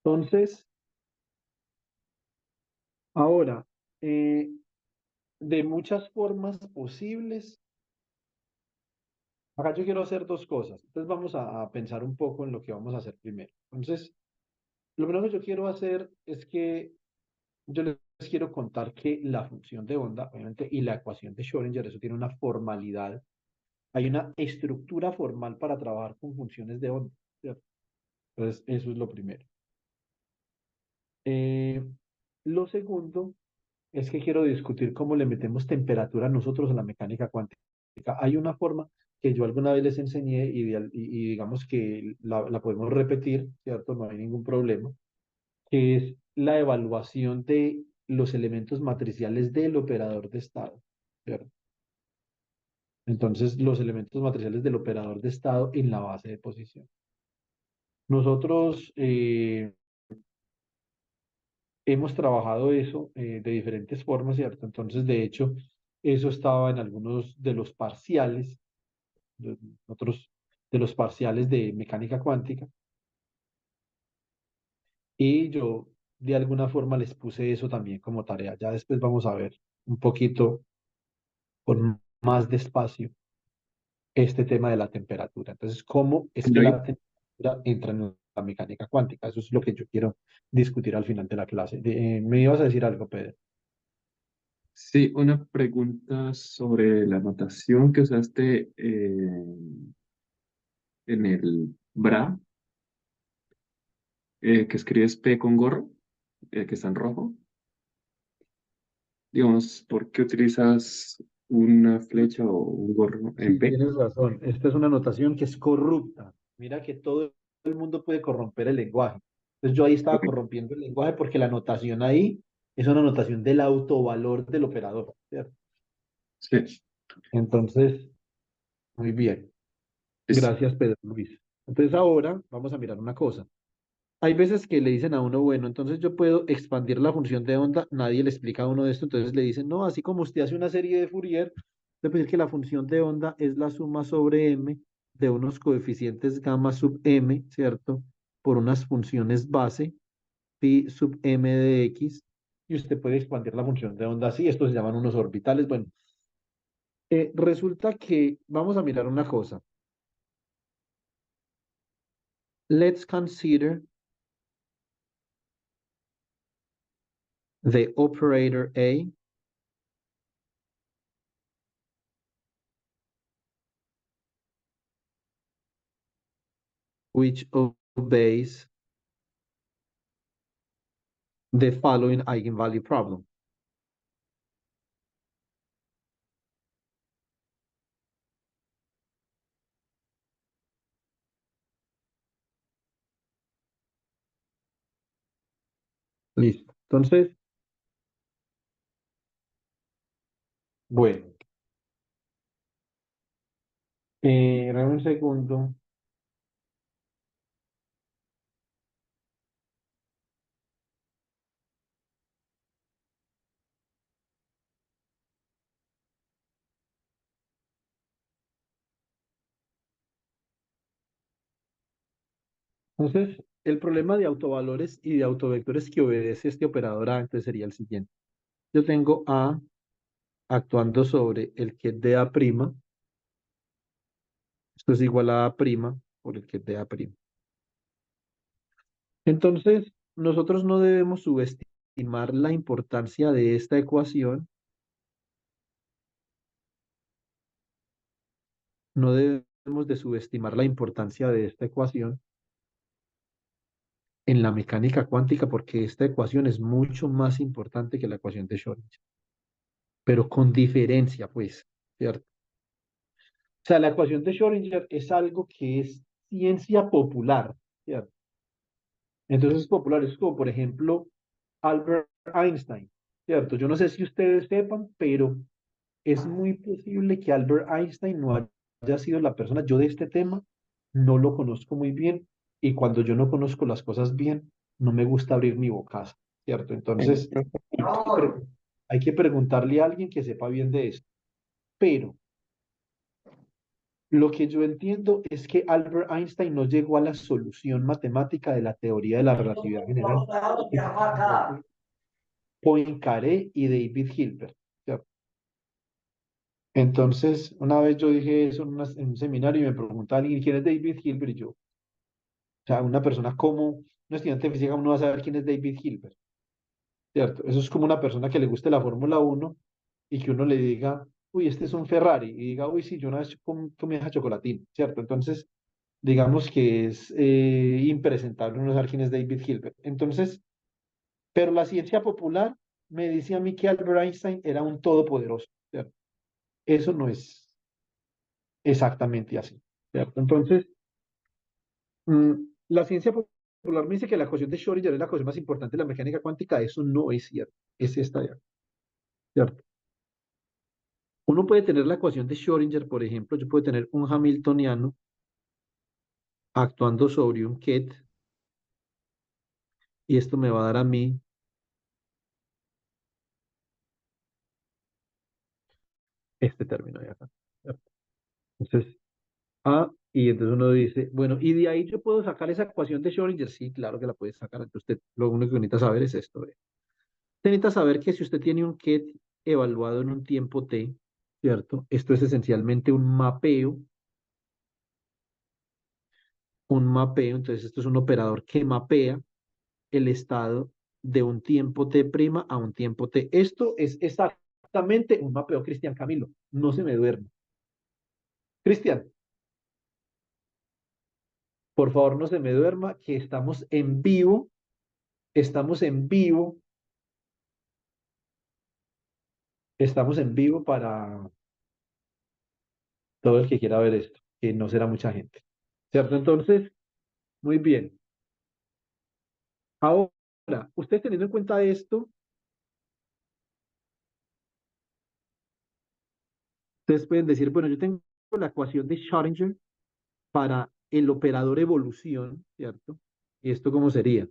Entonces, ahora, eh, de muchas formas posibles, acá yo quiero hacer dos cosas. Entonces vamos a pensar un poco en lo que vamos a hacer primero. Entonces, lo primero que yo quiero hacer es que yo les quiero contar que la función de onda, obviamente, y la ecuación de Schrödinger, eso tiene una formalidad. Hay una estructura formal para trabajar con funciones de onda, ¿cierto? Entonces, eso es lo primero. Eh, lo segundo es que quiero discutir cómo le metemos temperatura nosotros a la mecánica cuántica. Hay una forma que yo alguna vez les enseñé y digamos que la podemos repetir, ¿cierto? No hay ningún problema, que es la evaluación de los elementos matriciales del operador de estado, ¿cierto? Entonces, los elementos matriciales del operador de estado en la base de posición. Nosotros hemos trabajado eso de diferentes formas, ¿cierto? Entonces, de hecho, eso estaba en algunos de los parciales, de, otros de los parciales de mecánica cuántica, y yo de alguna forma les puse eso también como tarea. Ya después vamos a ver un poquito con más despacio este tema de la temperatura. Entonces, ¿cómo es que Luis, la temperatura entra en la mecánica cuántica? Eso es lo que yo quiero discutir al final de la clase. ¿Me ibas a decir algo, Pedro? sí, una pregunta sobre la notación que usaste en el BRA, que escribes P con gorro, que está en rojo. Digamos, ¿por qué utilizas una flecha o un gorro en Sí, P? tienes razón. Esta es una notación que es corrupta. Mira que todo el mundo puede corromper el lenguaje. Entonces yo ahí estaba Ok. corrompiendo el lenguaje porque la notación ahí es una notación del autovalor del operador, ¿cierto? Sí, Entonces, muy bien. listo. Gracias, Pedro Luis. Entonces ahora vamos a mirar una cosa. Hay veces que le dicen a uno, bueno, entonces yo puedo expandir la función de onda, nadie le explica a uno de esto, entonces le dicen, no, así como usted hace una serie de Fourier, usted puede decir que la función de onda es la suma sobre m de unos coeficientes gamma sub m, ¿cierto? Por unas funciones base, phi sub m de x, y usted puede expandir la función de onda así, estos se llaman unos orbitales. Bueno, resulta que vamos a mirar una cosa. Let's consider the operator A which obeys the following eigenvalue problem. Listo. Entonces, bueno, dame un segundo. Entonces, el problema de autovalores y de autovectores que obedece este operador A, entonces sería el siguiente. Yo tengo A actuando sobre el que de A', esto es igual a A' por el que de A'. Entonces, nosotros no debemos subestimar la importancia de esta ecuación, no debemos de subestimar la importancia de esta ecuación en la mecánica cuántica porque esta ecuación es mucho más importante que la ecuación de Schrödinger, pero con diferencia, pues, ¿cierto? O sea, la ecuación de Schrödinger es algo que es ciencia popular, ¿cierto? Entonces es popular, es como, por ejemplo, Albert Einstein, ¿cierto? Yo no sé si ustedes sepan, pero es muy posible que Albert Einstein no haya sido la persona, yo de este tema no lo conozco muy bien y cuando yo no conozco las cosas bien, no me gusta abrir mi bocaza, ¿cierto? Entonces, hay que preguntarle a alguien que sepa bien de esto. Pero Lo que yo entiendo es que Albert Einstein no llegó a la solución matemática de la teoría de la relatividad general, sino que Poincaré y David Hilbert. ¿Cierto? Entonces, una vez yo dije eso en un seminario y me preguntaba alguien, ¿quién es David Hilbert? Y yo, o sea, una persona como, un estudiante de física, uno va a saber quién es David Hilbert, ¿cierto? Eso es como una persona que le guste la Fórmula 1 y que uno le diga, uy, este es un Ferrari, y diga, uy, sí, yo una vez comí esa chocolatina, ¿cierto? Entonces, digamos que es impresentable uno saber quién es David Hilbert. Entonces, pero la ciencia popular me dice a mí que Albert Einstein era un todopoderoso, ¿cierto? Eso no es exactamente así, ¿cierto? Entonces, mm, la ciencia popular me dice que la ecuación de Schrödinger es la ecuación más importante de la mecánica cuántica. Eso no es cierto, es esta de acá, ¿cierto? Uno puede tener la ecuación de Schrödinger, por ejemplo, yo puedo tener un Hamiltoniano actuando sobre un ket y esto me va a dar a mí este término de acá, ¿cierto? Entonces, y entonces uno dice, bueno, y de ahí yo puedo sacar esa ecuación de Schrödinger. Sí, claro que la puedes sacar. Entonces, lo único que necesita saber es esto. Usted necesita saber que si usted tiene un ket evaluado en un tiempo t, ¿cierto? Esto es esencialmente un mapeo. Entonces, esto es un operador que mapea el estado de un tiempo t' a un tiempo t. Esto es exactamente un mapeo, Cristian Camilo. No se me duerme. Cristian, por favor, no se me duerma, que estamos en vivo. Estamos en vivo para todo el que quiera ver esto, que no será mucha gente. ¿Cierto? Entonces, muy bien. Ahora, ustedes teniendo en cuenta esto, ustedes pueden decir, bueno, yo tengo la ecuación de Schrödinger para el operador evolución, ¿cierto? ¿Y esto cómo sería?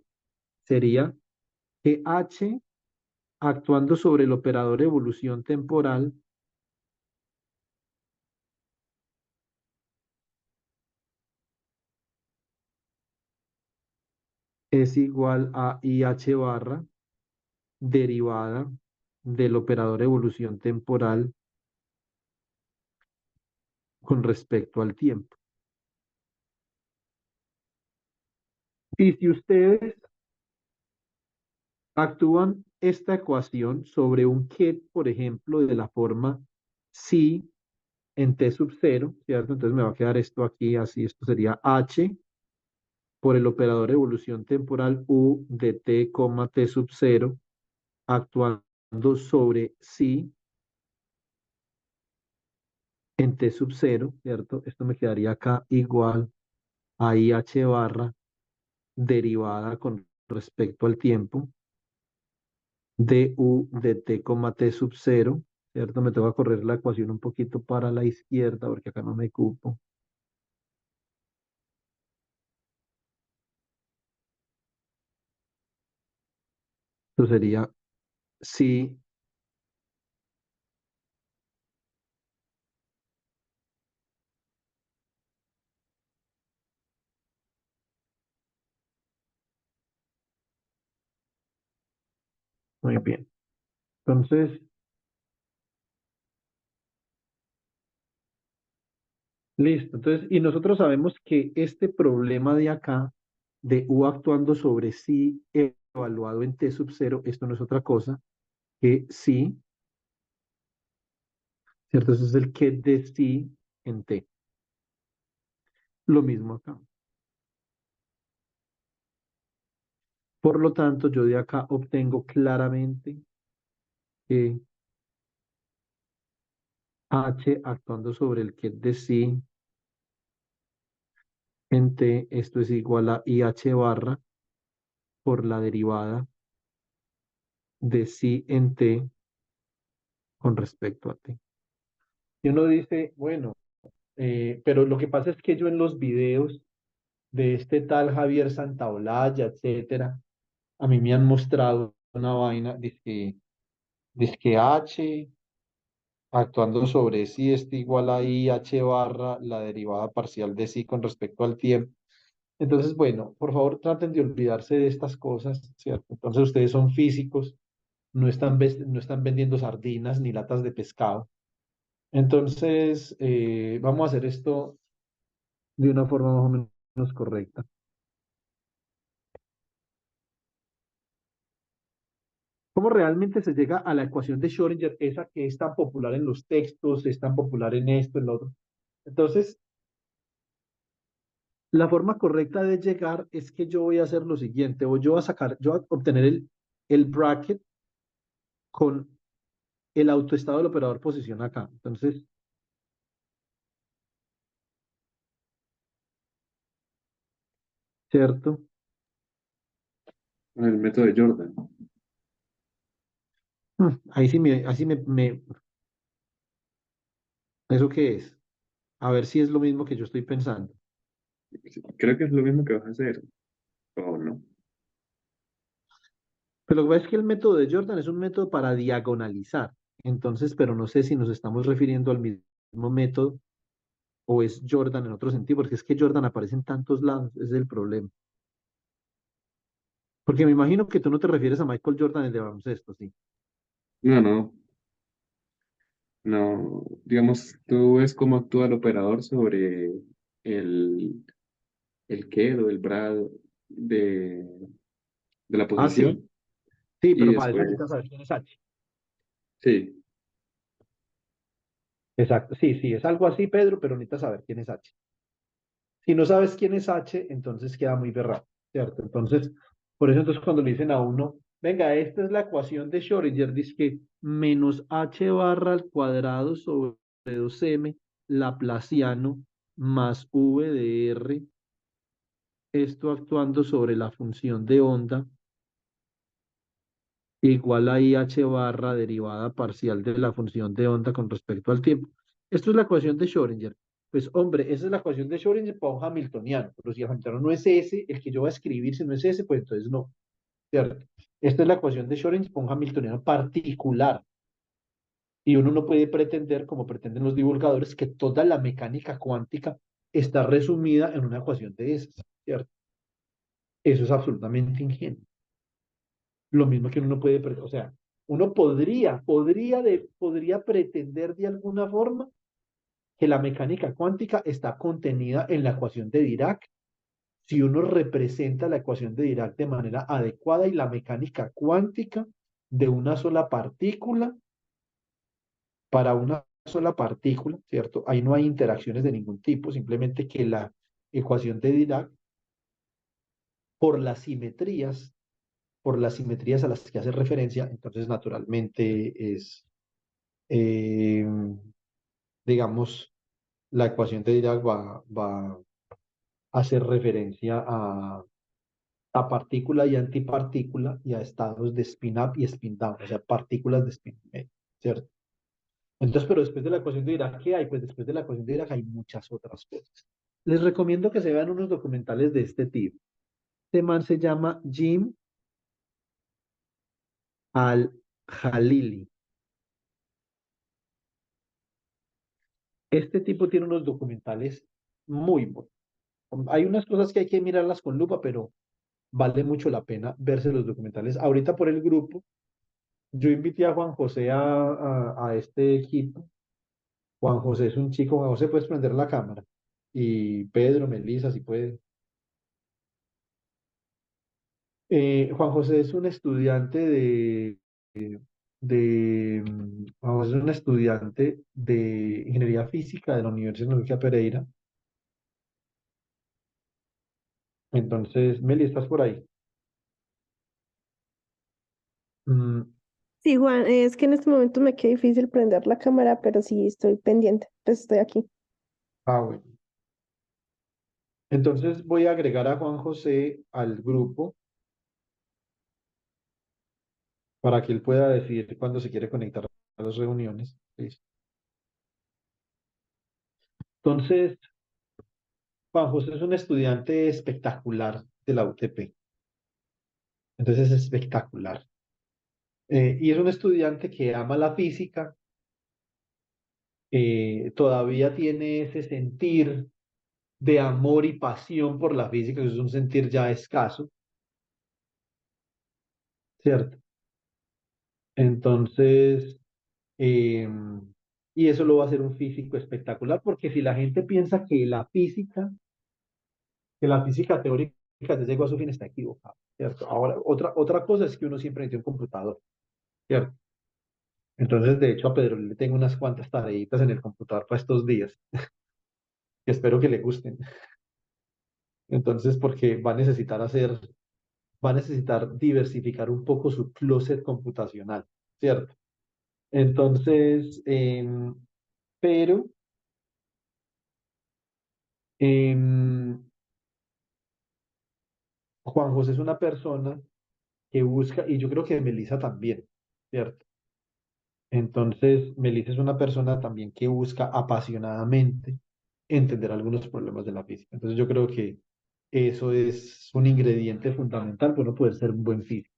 Sería que H actuando sobre el operador evolución temporal es igual a IH barra derivada del operador evolución temporal con respecto al tiempo. Y si ustedes actúan esta ecuación sobre un ket, por ejemplo, de la forma psi en t sub 0, ¿cierto? Entonces me va a quedar esto aquí así, esto sería h por el operador de evolución temporal u de t, t sub 0, actuando sobre psi en t sub 0, ¿cierto? Esto me quedaría acá igual a IH barra derivada con respecto al tiempo du de t, t sub 0, ¿cierto? Me tengo que correr la ecuación un poquito para la izquierda porque acá no me cupo. Esto sería, sí, muy bien. Entonces, listo. Entonces, y nosotros sabemos que este problema de acá, de U actuando sobre sí evaluado en T sub 0, esto no es otra cosa que sí, ¿cierto? Eso es el que de sí en T. Lo mismo acá. Por lo tanto, yo de acá obtengo claramente que H actuando sobre el que de sí en T, esto es igual a IH barra por la derivada de sí en T con respecto a T. Y uno dice, bueno, pero lo que pasa es que yo en los videos de este tal Javier Santaolalla, etcétera, a mí me han mostrado una vaina, dizque H actuando sobre si está igual a I h barra la derivada parcial de si con respecto al tiempo. Entonces, bueno, por favor, traten de olvidarse de estas cosas, ¿cierto? Entonces, ustedes son físicos, no están vendiendo sardinas ni latas de pescado. Entonces, vamos a hacer esto de una forma más o menos correcta. ¿Cómo realmente se llega a la ecuación de Schrödinger, esa que es tan popular en los textos, es tan popular en esto, en lo otro? Entonces, la forma correcta de llegar es que yo voy a hacer lo siguiente, o yo voy a obtener el bracket con el autoestado del operador posición acá. Entonces, ¿cierto? Con el método de Jordan. ¿Eso qué es? A ver si es lo mismo que yo estoy pensando. Sí, creo que es lo mismo que vas a hacer, ¿o no? Pero lo que pasa es que el método de Jordan es un método para diagonalizar. Entonces, pero no sé si nos estamos refiriendo al mismo método o es Jordan en otro sentido, porque es que Jordan aparece en tantos lados, ese es el problema. Porque me imagino que tú no te refieres a Michael Jordan, el de baloncesto, sí. No, no, no. Digamos, tú ves cómo actúa el operador sobre el, el qued o el brad de, de la Ah, sí, posición sí, y pero para eso después, necesitas saber quién es H. sí, Exacto, sí, sí, es algo así, Pedro, pero necesitas saber quién es H. Si no sabes quién es H, entonces queda muy berrado, ¿cierto? Entonces, por eso entonces cuando le dicen a uno, venga, esta es la ecuación de Schrödinger, dice que menos H barra al cuadrado sobre 2m laplaciano más V de R, esto actuando sobre la función de onda igual a IH barra derivada parcial de la función de onda con respecto al tiempo. Esto es la ecuación de Schrödinger. Pues hombre, esa es la ecuación de Schrödinger para un hamiltoniano, pero si el hamiltoniano no es ese, el que yo voy a escribir, si no es ese, pues entonces no, ¿cierto? Esta es la ecuación de Schrödinger para un hamiltoniano particular. Y uno no puede pretender, como pretenden los divulgadores, que toda la mecánica cuántica está resumida en una ecuación de esas, ¿cierto? Eso es absolutamente ingenuo. Lo mismo que uno no puede, o sea, uno podría pretender de alguna forma que la mecánica cuántica está contenida en la ecuación de Dirac si uno representa la ecuación de Dirac de manera adecuada y la mecánica cuántica de una sola partícula para una sola partícula, ¿cierto? Ahí no hay interacciones de ningún tipo, simplemente que la ecuación de Dirac, por las simetrías, por las simetrías a las que hace referencia, entonces naturalmente es eh, digamos, la ecuación de Dirac va a hacer referencia a partícula y antipartícula y a estados de spin up y spin down, o sea, partículas de spin medio, ¿cierto? Entonces, pero después de la ecuación de Dirac, ¿qué hay? Pues después de la ecuación de Dirac hay muchas otras cosas. Les recomiendo que se vean unos documentales de este tipo. Este man se llama Jim Al-Khalili. Este tipo tiene unos documentales muy buenos. Hay unas cosas que hay que mirarlas con lupa, pero vale mucho la pena verse los documentales. Ahorita por el grupo, yo invité a Juan José a este equipo. Juan José es un chico, Juan José, puedes prender la cámara. Y Pedro, Melissa, si puede. Juan José es un estudiante Juan José es un estudiante de ingeniería física de la Universidad Tecnológica Pereira. Entonces, Meli, ¿estás por ahí? Mm, Sí, Juan, es que en este momento me queda difícil prender la cámara, pero sí estoy pendiente, pues estoy aquí. bueno. Entonces voy a agregar a Juan José al grupo para que él pueda decidir cuándo se quiere conectar a las reuniones. Listo. Entonces, Juan José es un estudiante espectacular de la UTP. Entonces es espectacular. Y es un estudiante que ama la física, todavía tiene ese sentir de amor y pasión por la física, que es un sentir ya escaso, ¿cierto? Entonces, eh, y eso lo va a hacer un físico espectacular, porque si la gente piensa que la física teórica ya llegó a su fin, está equivocado, ¿cierto? Ahora, otra cosa es que uno siempre necesita un computador, ¿cierto? Entonces, de hecho, a Pedro le tengo unas cuantas tareitas en el computador para estos días, que espero que le gusten. Entonces, porque va a necesitar diversificar un poco su closet computacional, ¿cierto? Entonces, pero em, Juan José es una persona que busca, y yo creo que Melissa también, ¿cierto? Entonces, Melissa es una persona también que busca apasionadamente entender algunos problemas de la física. Entonces, yo creo que eso es un ingrediente fundamental para uno poder ser un buen físico.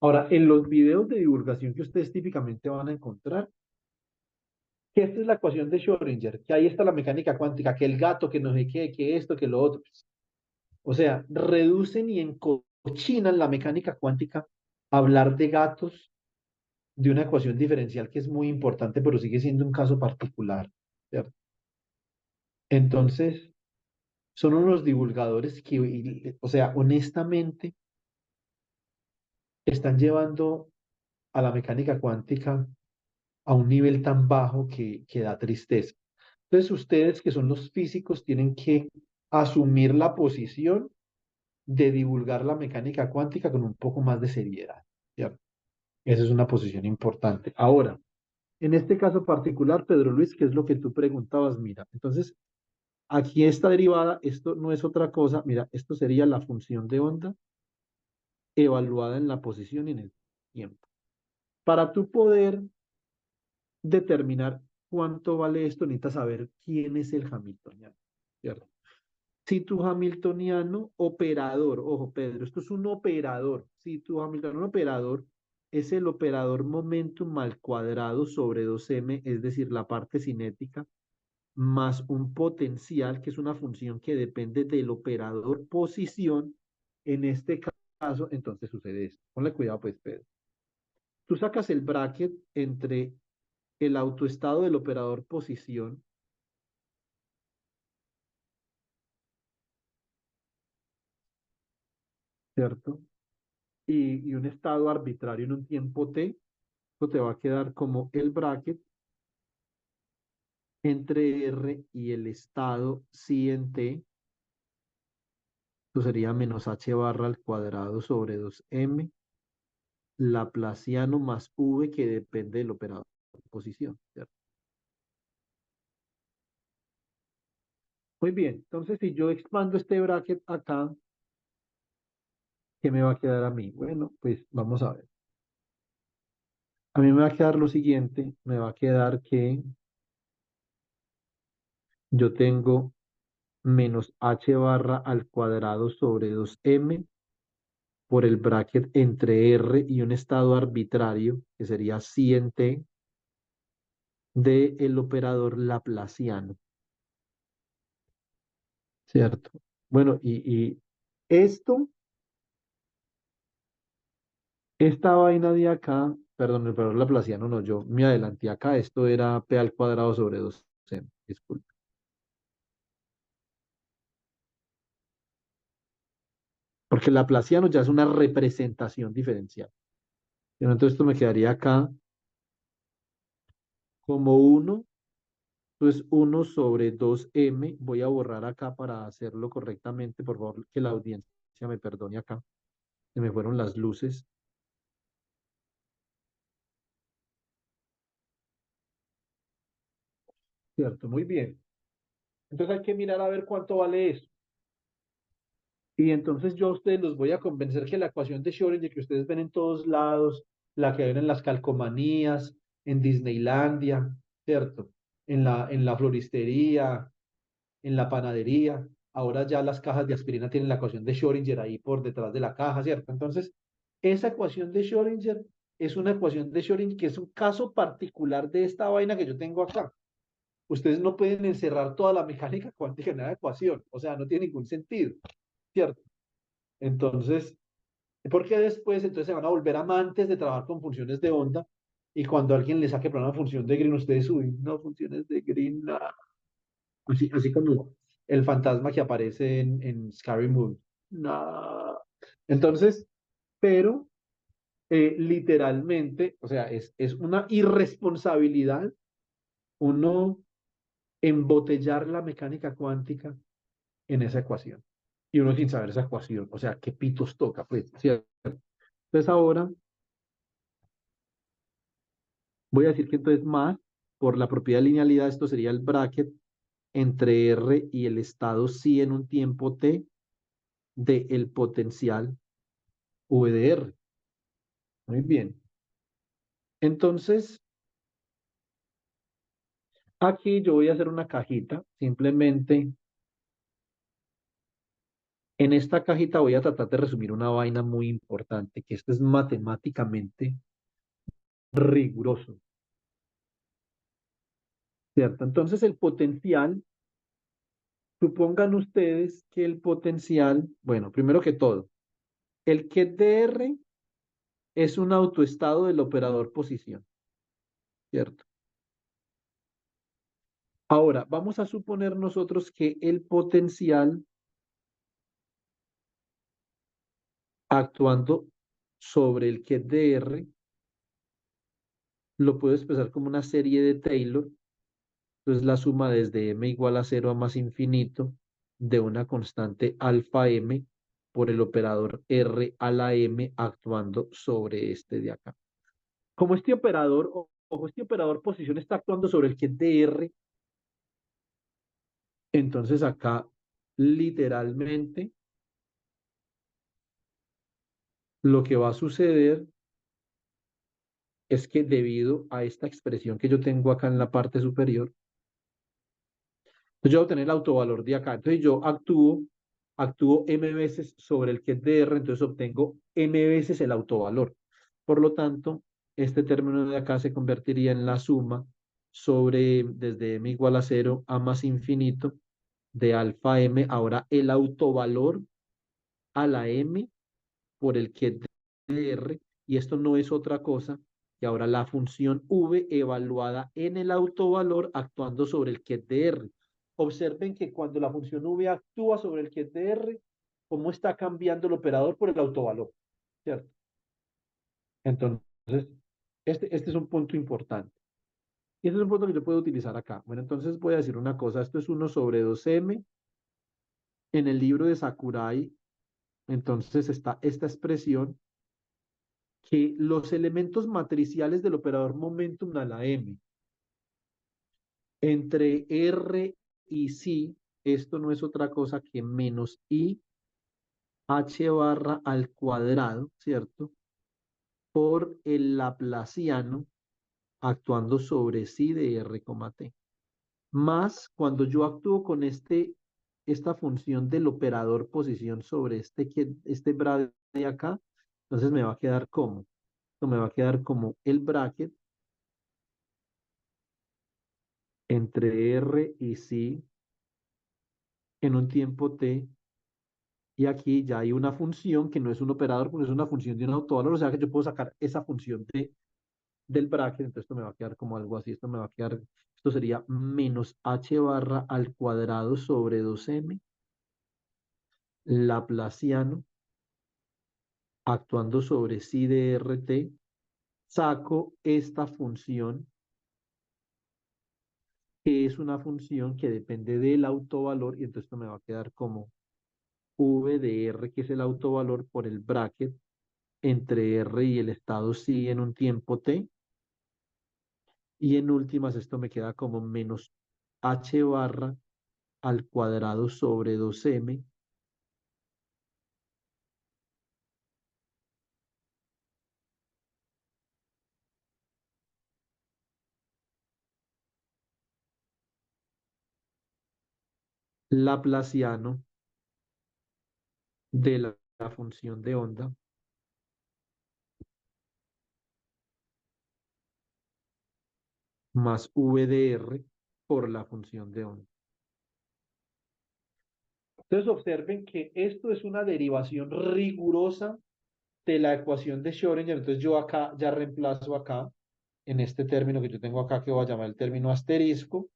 Ahora, en los videos de divulgación que ustedes típicamente van a encontrar, que esta es la ecuación de Schrödinger, que ahí está la mecánica cuántica, que el gato, que no sé qué, que esto, que lo otro. O sea, reducen y encochinan la mecánica cuántica a hablar de gatos, de una ecuación diferencial que es muy importante, pero sigue siendo un caso particular, ¿cierto? Entonces, son unos divulgadores que, o sea, honestamente, están llevando a la mecánica cuántica a un nivel tan bajo que da tristeza. Entonces, ustedes que son los físicos tienen que asumir la posición de divulgar la mecánica cuántica con un poco más de seriedad, ¿cierto? Esa es una posición importante. Ahora, en este caso particular, Pedro Luis, ¿qué es lo que tú preguntabas? Mira, entonces, aquí esta derivada, esto no es otra cosa, mira, esto sería la función de onda evaluada en la posición y en el tiempo. Para tú poder determinar cuánto vale esto, necesitas saber quién es el Hamiltoniano, ¿cierto? Si tu Hamiltoniano operador, ojo Pedro, esto es un operador, si tu Hamiltoniano operador es el operador momentum al cuadrado sobre 2m, es decir, la parte cinética, más un potencial, que es una función que depende del operador posición, en este caso, entonces sucede esto. Ponle cuidado pues, Pedro. Tú sacas el bracket entre el autoestado del operador posición, ¿cierto? Y un estado arbitrario en un tiempo t, eso te va a quedar como el bracket entre R y el estado psi en t, eso sería menos h barra al cuadrado sobre 2m, laplaciano más v, que depende del operador de posición, ¿cierto? Muy bien, entonces si yo expando este bracket acá, ¿qué me va a quedar a mí? Bueno, pues vamos a ver. A mí me va a quedar lo siguiente, me va a quedar que yo tengo menos h barra al cuadrado sobre 2m por el bracket entre R y un estado arbitrario, que sería psi en t, del operador laplaciano, ¿cierto? Bueno, y esto, esta vaina de acá, perdón, el operador laplaciano no, yo me adelanté acá, esto era p al cuadrado sobre 2m, disculpe. Porque el laplaciano ya es una representación diferencial. Entonces esto me quedaría acá como 1. Entonces 1/2m, voy a borrar acá para hacerlo correctamente, por favor, que la audiencia me perdone acá, se me fueron las luces, ¿cierto? Muy bien. Entonces hay que mirar a ver cuánto vale eso. Y entonces yo a ustedes los voy a convencer que la ecuación de Schrödinger que ustedes ven en todos lados, la que ven en las calcomanías, en Disneylandia, ¿cierto? En la floristería, en la panadería. Ahora ya las cajas de aspirina tienen la ecuación de Schrödinger ahí por detrás de la caja, ¿cierto? Entonces, esa ecuación de Schrödinger es una ecuación de Schrödinger que es un caso particular de esta vaina que yo tengo acá. ustedes no pueden encerrar toda la mecánica cuántica en una ecuación, o sea, no tiene ningún sentido, ¿cierto? Entonces, porque después entonces se van a volver amantes de trabajar con funciones de onda y cuando alguien les saque una función de Green, ustedes suben, no, funciones de Green, no. Así como el fantasma que aparece en Scary Movie. No. Entonces, pero literalmente, o sea, es una irresponsabilidad uno embotellar la mecánica cuántica en esa ecuación. Y uno sin saber esa ecuación, o sea, ¿qué pitos toca? Pues, ¿cierto? Entonces ahora voy a decir que entonces más, por la propiedad de linealidad, esto sería el bracket entre R y el estado sí en un tiempo t de el potencial V de R. Muy bien. Entonces, aquí yo voy a hacer una cajita, simplemente en esta cajita voy a tratar de resumir una vaina muy importante, que esto es matemáticamente riguroso, ¿cierto? Entonces el potencial, supongan ustedes que el potencial, bueno, primero que todo, el que DR es un autoestado del operador posición, ¿cierto? Ahora, vamos a suponer nosotros que el potencial actuando sobre el que DR lo puedo expresar como una serie de Taylor. Entonces la suma desde m igual a 0 a más infinito de una constante alfa m por el operador r a la m actuando sobre este de acá. Como este operador, ojo, este operador posición está actuando sobre el que es de r, entonces acá literalmente lo que va a suceder es que debido a esta expresión que yo tengo acá en la parte superior, entonces yo voy a tener el autovalor de acá. Entonces yo actúo m veces sobre el que es de R, entonces obtengo m veces el autovalor. Por lo tanto, este término de acá se convertiría en la suma sobre desde m igual a 0 a más infinito de alfa m, ahora el autovalor a la m por el que es de R, y esto no es otra cosa que ahora la función v evaluada en el autovalor actuando sobre el que de R. Observen que cuando la función v actúa sobre el que de R, cómo está cambiando el operador por el autovalor, ¿cierto? Entonces, este es un punto importante. Y este es un punto que yo puedo utilizar acá. Bueno, entonces voy a decir una cosa. Esto es 1 sobre 2m. En el libro de Sakurai, entonces está esta expresión que los elementos matriciales del operador momentum a la m entre R y C, esto no es otra cosa que menos I h barra al cuadrado, ¿cierto? Por el laplaciano actuando sobre sí de R, t. Más cuando yo actúo con esta función del operador posición sobre este bracket de acá, entonces me va a quedar como, esto me va a quedar como el bracket entre R y C en un tiempo t, y aquí ya hay una función que no es un operador, porque es una función de un autovalor, o sea que yo puedo sacar esa función del bracket, entonces esto me va a quedar como algo así, esto me va a quedar, esto sería menos h barra al cuadrado sobre 2m laplaciano actuando sobre psi de rt, saco esta función, que es una función que depende del autovalor, y entonces esto me va a quedar como v de r, que es el autovalor por el bracket entre R y el estado sí en un tiempo t. Y en últimas esto me queda como menos h barra al cuadrado sobre 2m laplaciano de la función de onda más v de r por la función de onda. Entonces observen que esto es una derivación rigurosa de la ecuación de Schrödinger. Entonces yo acá ya reemplazo acá, en este término que yo tengo acá, que voy a llamar el término asterisco.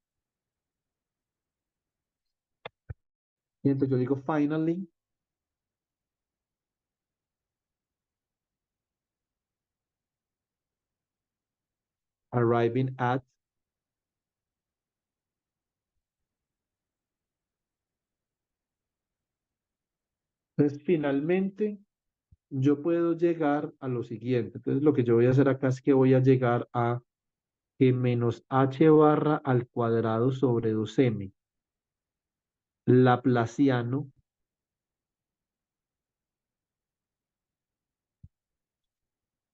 Y entonces yo digo finally, arriving at entonces finalmente yo puedo llegar a lo siguiente. Entonces lo que yo voy a hacer acá es que voy a llegar a que menos h barra al cuadrado sobre 2m laplaciano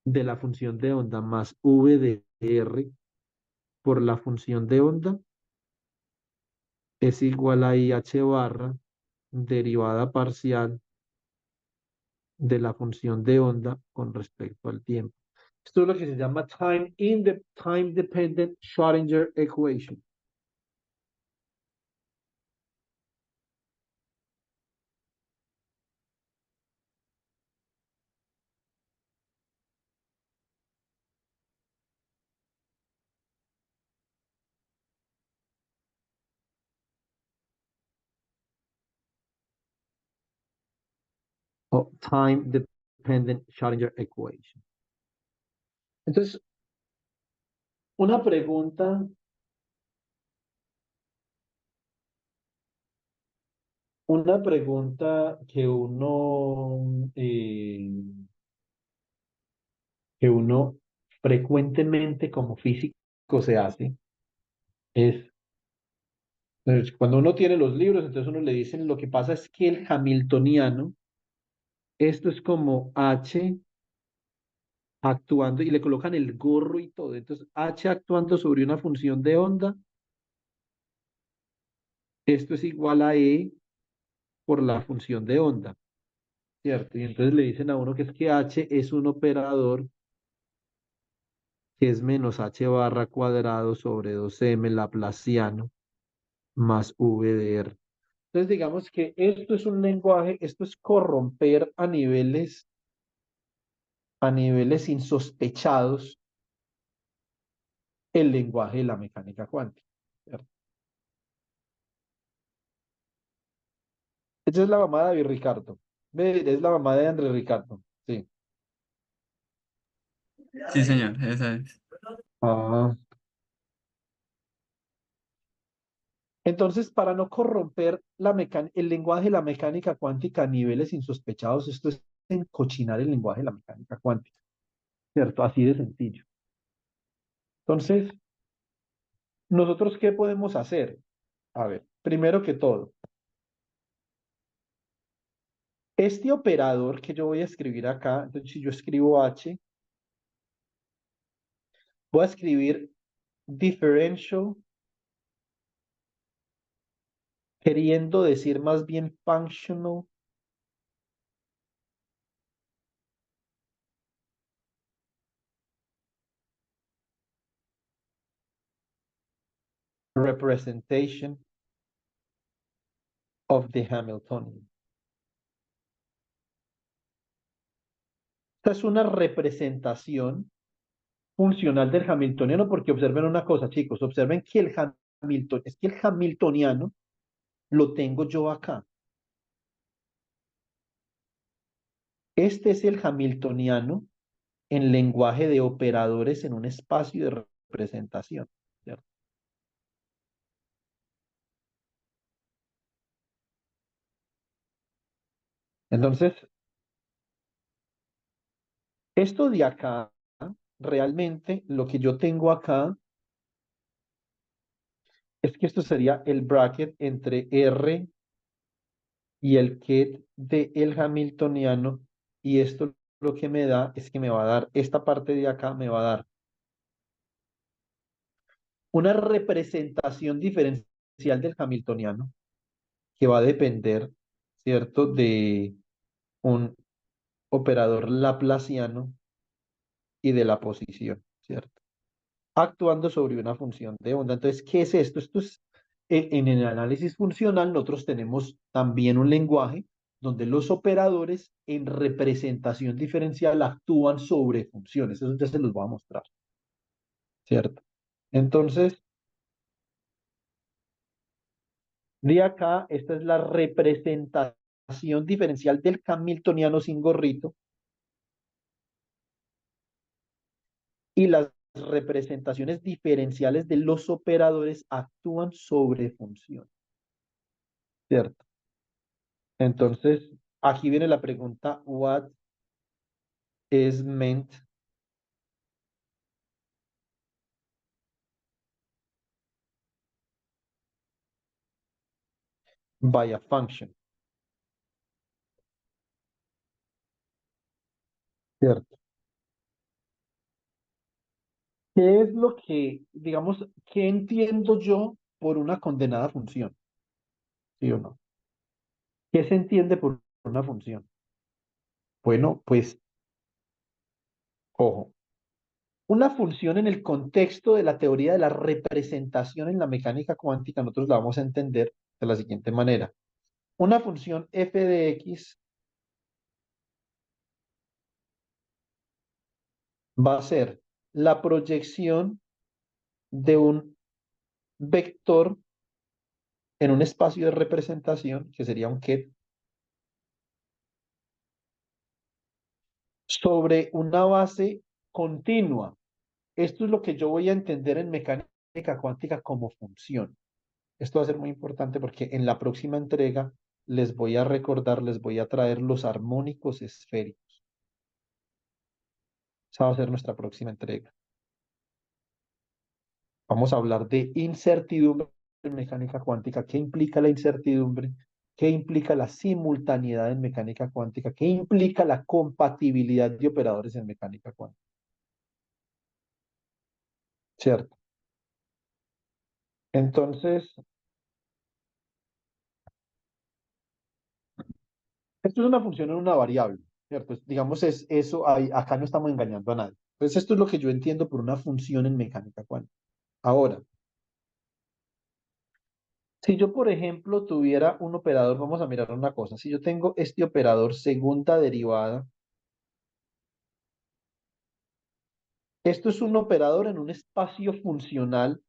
de la función de onda más v de r por la función de onda es igual a IH barra derivada parcial de la función de onda con respecto al tiempo. Esto es lo que se llama time dependent Schrödinger equation. O time dependent Schrödinger equation. Entonces, una pregunta, una pregunta que uno frecuentemente como físico se hace es, cuando uno tiene los libros, entonces uno le dicen, lo que pasa es que el hamiltoniano, esto es como H actuando y le colocan el gorro y todo. Entonces, H actuando sobre una función de onda, esto es igual a E por la función de onda, ¿cierto? Y entonces le dicen a uno que es que H es un operador que es menos H barra cuadrado sobre 2M laplaciano más V de R. Entonces, digamos que esto es un lenguaje, esto es corromper a niveles insospechados el lenguaje de la mecánica cuántica, ¿cierto? Esa es la mamá de David Ricardo. Es la mamá de Andrés Ricardo. Sí. Sí, señor, esa es. Ah. Entonces, para no corromper el lenguaje de la mecánica cuántica a niveles insospechados, esto es encochinar el lenguaje de la mecánica cuántica, ¿cierto? Así de sencillo. Entonces, ¿nosotros qué podemos hacer? A ver, primero que todo, este operador que yo voy a escribir acá, entonces si yo escribo H, voy a escribir differential, queriendo decir más bien functional representation of the Hamiltonian. Esta es una representación funcional del hamiltoniano porque observen una cosa, chicos, observen que es que el hamiltoniano lo tengo yo acá. Este es el hamiltoniano en lenguaje de operadores en un espacio de representación, ¿cierto? Entonces, esto de acá, realmente lo que yo tengo acá es que esto sería el bracket entre R y el ket de el hamiltoniano, y esto lo que me da es que me va a dar, esta parte de acá me va a dar una representación diferencial del hamiltoniano que va a depender, ¿cierto?, de un operador laplaciano y de la posición, ¿cierto? actuando sobre una función de onda. Entonces, ¿qué es esto? Esto es, en el análisis funcional nosotros tenemos también un lenguaje donde los operadores en representación diferencial actúan sobre funciones. Eso ya se los voy a mostrar, ¿cierto? Entonces, de acá, esta es la representación diferencial del Hamiltoniano sin gorrito y las representaciones diferenciales de los operadores actúan sobre funciones, ¿cierto? Entonces, aquí viene la pregunta, what is meant by a function, ¿cierto? ¿Qué es lo que, digamos, qué entiendo yo por una condenada función? ¿Sí o no? ¿Qué se entiende por una función? Bueno, pues, ojo, una función en el contexto de la teoría de la representación en la mecánica cuántica, nosotros la vamos a entender de la siguiente manera. Una función f de x va a ser la proyección de un vector en un espacio de representación, que sería un ket, sobre una base continua. Esto es lo que yo voy a entender en mecánica cuántica como función. Esto va a ser muy importante porque en la próxima entrega les voy a recordar, les voy a traer los armónicos esféricos. Esa va a ser nuestra próxima entrega. Vamos a hablar de incertidumbre en mecánica cuántica. ¿Qué implica la incertidumbre? ¿Qué implica la simultaneidad en mecánica cuántica? ¿Qué implica la compatibilidad de operadores en mecánica cuántica? ¿Cierto? Entonces, esto es una función en una variable, ¿cierto? Digamos, es eso, acá no estamos engañando a nadie. Entonces, esto es lo que yo entiendo por una función en mecánica cuántica. Ahora, si yo, por ejemplo, tuviera un operador, vamos a mirar una cosa. Si yo tengo este operador segunda derivada, esto es un operador en un espacio funcional,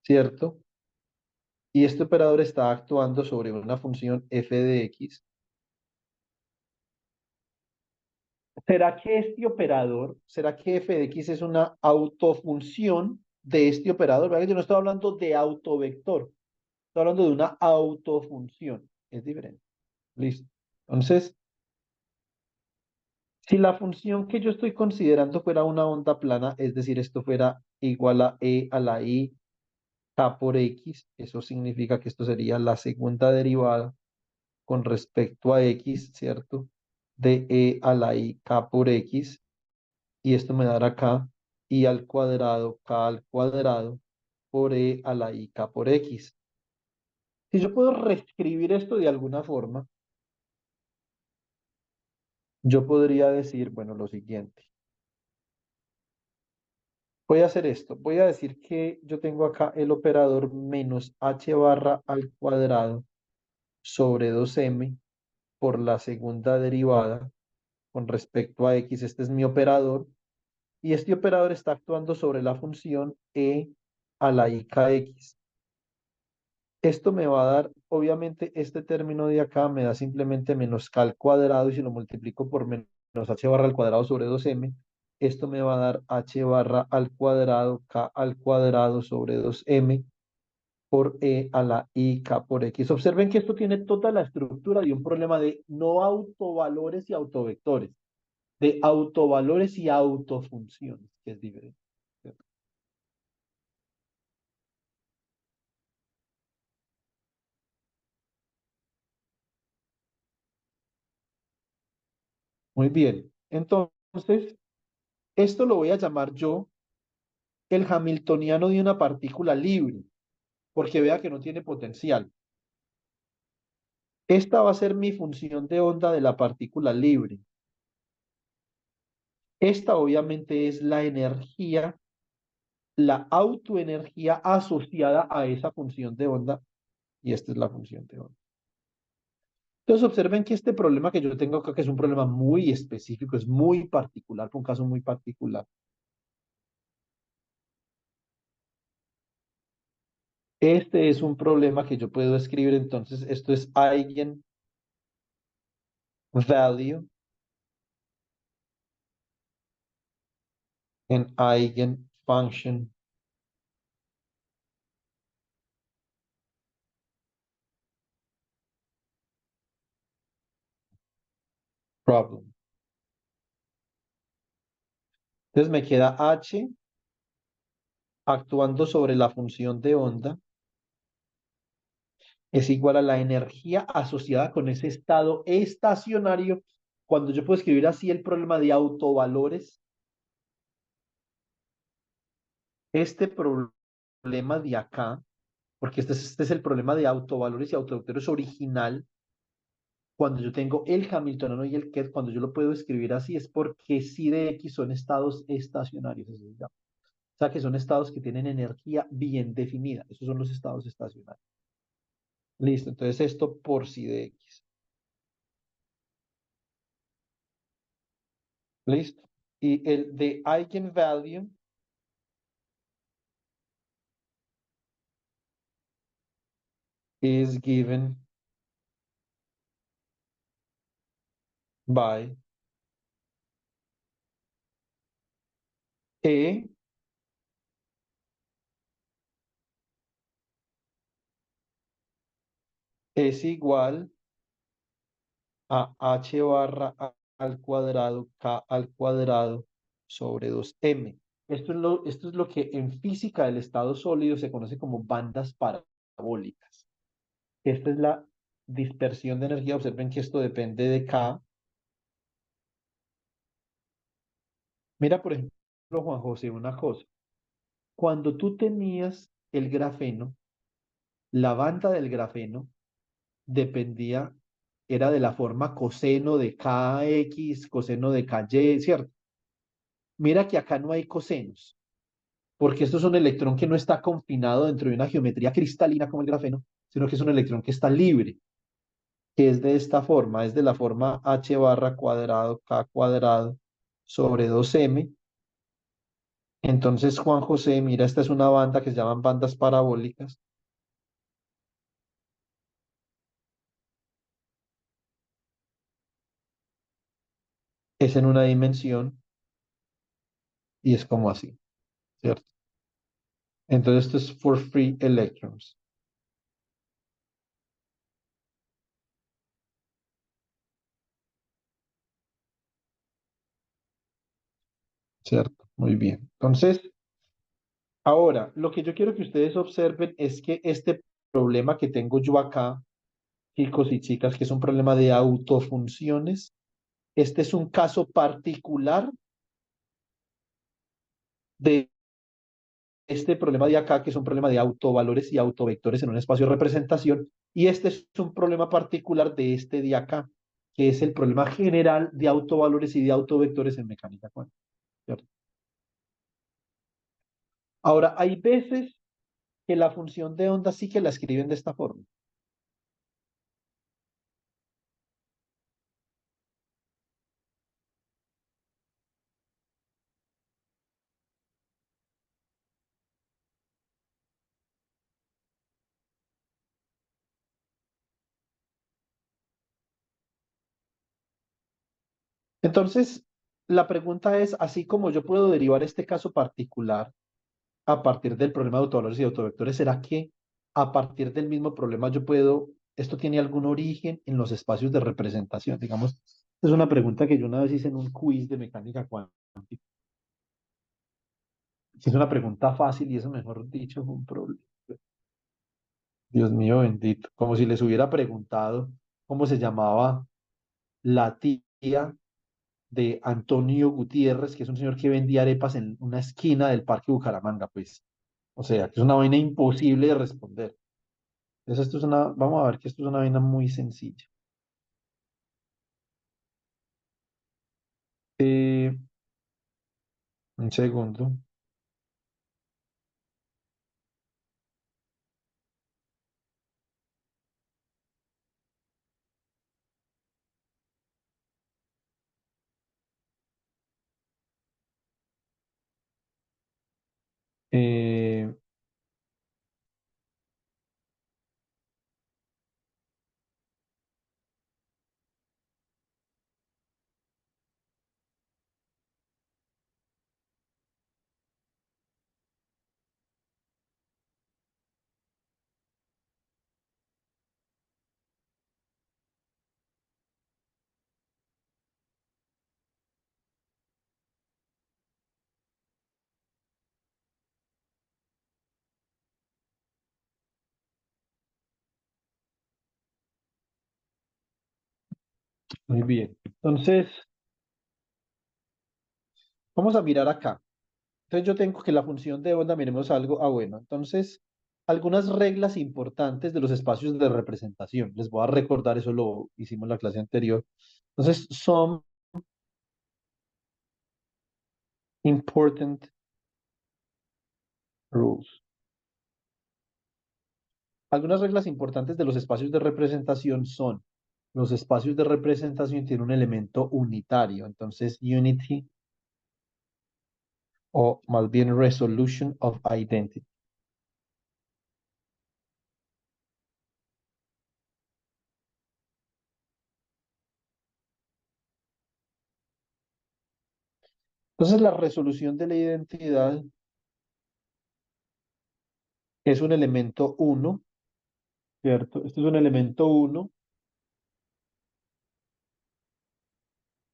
¿cierto? Y este operador está actuando sobre una función f de x. ¿Será que f de x es una autofunción de este operador? ¿Verdad que yo no estoy hablando de autovector? Estoy hablando de una autofunción. Es diferente. Listo. Entonces, si la función que yo estoy considerando fuera una onda plana, es decir, esto fuera igual a e a la i k por x, eso significa que esto sería la segunda derivada con respecto a x, ¿cierto? De e a la i k por x, y esto me dará acá i al cuadrado k al cuadrado por e a la i k por x. Si yo puedo reescribir esto de alguna forma, yo podría decir, bueno, lo siguiente. Voy a hacer esto. Voy a decir que yo tengo acá el operador menos h barra al cuadrado sobre 2m por la segunda derivada con respecto a x. Este es mi operador. Y este operador está actuando sobre la función e a la i kx. Esto me va a dar, obviamente, este término de acá me da simplemente menos k al cuadrado, y si lo multiplico por menos h barra al cuadrado sobre 2m, esto me va a dar h barra al cuadrado k al cuadrado sobre 2m por e a la i k por x. Observen que esto tiene toda la estructura de un problema de no autovalores y autovectores, de autovalores y autofunciones, que es diferente. Muy bien. Entonces, esto lo voy a llamar yo el hamiltoniano de una partícula libre, porque vea que no tiene potencial. Esta va a ser mi función de onda de la partícula libre. Esta obviamente es la energía la autoenergía asociada a esa función de onda, y esta es la función de onda. Entonces observen que este problema que yo tengo acá, que es un problema muy específico, es muy particular, fue un caso muy particular. Este es un problema que yo puedo escribir, entonces esto es eigenvalue and eigenfunction problem. Entonces me queda H actuando sobre la función de onda es igual a la energía asociada con ese estado estacionario. Cuando yo puedo escribir así el problema de autovalores, este problema de acá, porque este es el problema de autovalores y autovectores original, cuando yo tengo el hamiltoniano y el ket, cuando yo lo puedo escribir así, es porque psi de x son estados estacionarios. Eso se llama. O sea, que son estados que tienen energía bien definida. Esos son los estados estacionarios. Listo, entonces esto por psi de x. Listo. Y el de eigenvalue is given by E es igual a H barra al cuadrado K al cuadrado sobre 2M. Esto es lo que en física del estado sólido se conoce como bandas parabólicas. Esta es la dispersión de energía. Observen que esto depende de K. Mira, por ejemplo, Juan José, una cosa. Cuando tú tenías el grafeno, la banda del grafeno dependía, era de la forma coseno de Kx, coseno de Ky, ¿cierto? Mira que acá no hay cosenos, porque esto es un electrón que no está confinado dentro de una geometría cristalina como el grafeno, sino que es un electrón que está libre, que es de esta forma, es de la forma h barra cuadrado k cuadrado sobre 2m. Entonces, Juan José, mira, esta es una banda que se llaman bandas parabólicas. Es en una dimensión y es como así, ¿cierto? Entonces, esto es for free electrons, ¿cierto? Muy bien. Entonces, ahora, lo que yo quiero que ustedes observen es que este problema que tengo yo acá, chicos y chicas, que es un problema de autofunciones, este es un caso particular de este problema de acá, que es un problema de autovalores y autovectores en un espacio de representación, y este es un problema particular de este de acá, que es el problema general de autovalores y de autovectores en mecánica cuántica, ¿cierto? Ahora, hay veces que la función de onda sí que la escriben de esta forma. Entonces, la pregunta es, así como yo puedo derivar este caso particular a partir del problema de autovalores y autovectores, ¿será que a partir del mismo problema yo puedo, esto tiene algún origen en los espacios de representación? Digamos, es una pregunta que yo una vez hice en un quiz de mecánica cuántica. Si es una pregunta fácil y eso, mejor dicho, es un problema. Dios mío bendito. Como si les hubiera preguntado cómo se llamaba la tía de Antonio Gutiérrez, que es un señor que vendía arepas en una esquina del Parque Bucaramanga, pues. O sea, que es una vaina imposible de responder. Entonces, vamos a ver que esto es una vaina muy sencilla. Eh, un segundo. Eh, muy bien. Entonces, vamos a mirar acá. Entonces yo tengo que la función de onda, miremos algo. Ah, bueno. Entonces, algunas reglas importantes de los espacios de representación. Les voy a recordar, eso lo hicimos en la clase anterior. Entonces, some important rules. Algunas reglas importantes de los espacios de representación son, los espacios de representación tienen un elemento unitario, entonces unity o más bien resolution of identity. Entonces la resolución de la identidad es un elemento uno, ¿cierto? Este es un elemento uno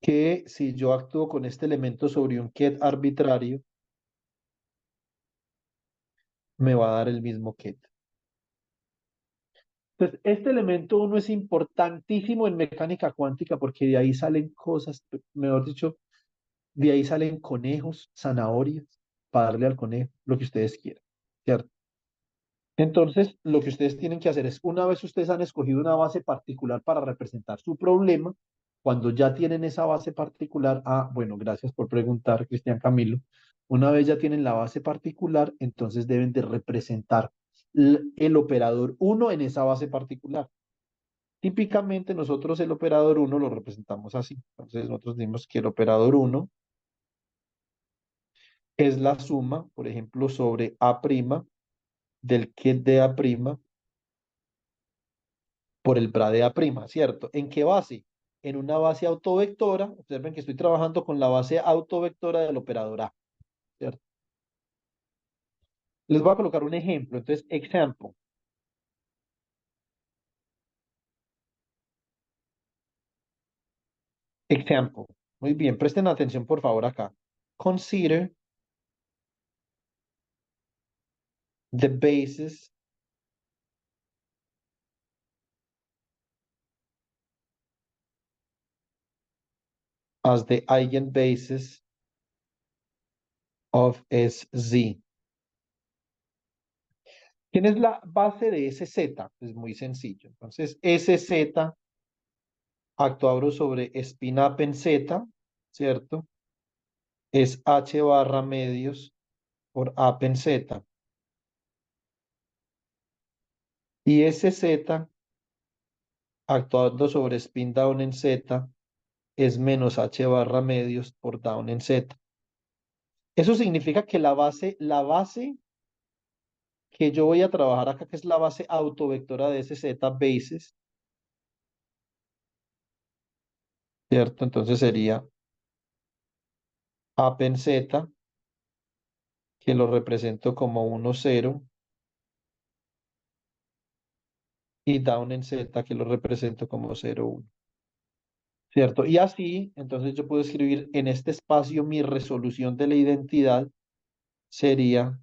que si yo actúo con este elemento sobre un get arbitrario, me va a dar el mismo get. Entonces, este elemento uno es importantísimo en mecánica cuántica porque de ahí salen cosas, mejor dicho, de ahí salen conejos, zanahorias, para darle al conejo lo que ustedes quieran, ¿cierto? Entonces, lo que ustedes tienen que hacer es, una vez ustedes han escogido una base particular para representar su problema, cuando ya tienen esa base particular, bueno, gracias por preguntar, Cristian Camilo, una vez ya tienen la base particular, entonces deben de representar el operador uno en esa base particular. Típicamente nosotros el operador uno lo representamos así. Entonces nosotros decimos que el operador uno es la suma, por ejemplo, sobre A' del ket de A' por el bra de A', ¿cierto? ¿En qué base? En una base autovectora. Observen que estoy trabajando con la base autovectora del operador A, ¿cierto? Les voy a colocar un ejemplo. Entonces, example. Example. Muy bien, presten atención por favor acá. Consider the basis as the eigenbasis of SZ. ¿Quién es la base de SZ? Es muy sencillo. Entonces, SZ actuado sobre espina en Z, ¿cierto? Es H barra medios por A en Z. Y SZ actuando sobre spin down en Z es menos H barra medios por down en Z. Eso significa que la base que yo voy a trabajar acá, que es la base autovectora de SZ bases, ¿cierto? Entonces sería A en Z, que lo represento como 1, 0, y down en Z, que lo represento como 0, 1. ¿Cierto? Y así, entonces yo puedo escribir en este espacio mi resolución de la identidad sería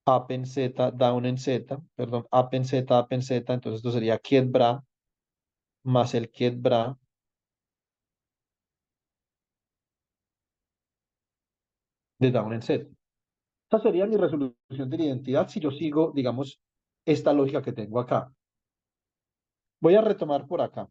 up en Z, down en Z, perdón, up en Z, entonces esto sería get bra más el get bra de down en Z. Esta sería mi resolución de la identidad si yo sigo, digamos, esta lógica que tengo acá. Voy a retomar por acá.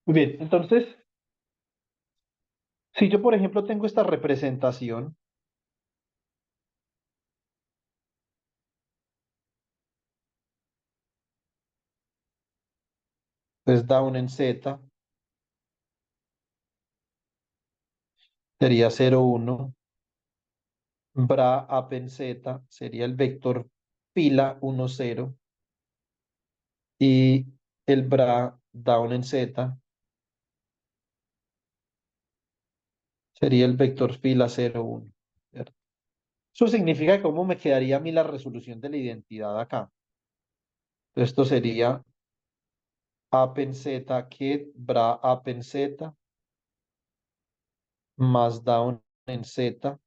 Muy bien, entonces, si yo, por ejemplo, tengo esta representación, pues down en Z sería 0, 1, bra up en Z sería el vector fila 1, 0, y el bra down en Z sería el vector fila 0, 1. ¿Cierto? Eso significa que cómo me quedaría a mí la resolución de la identidad acá. Entonces, esto sería up en Z, que bra up en Z, más down en Z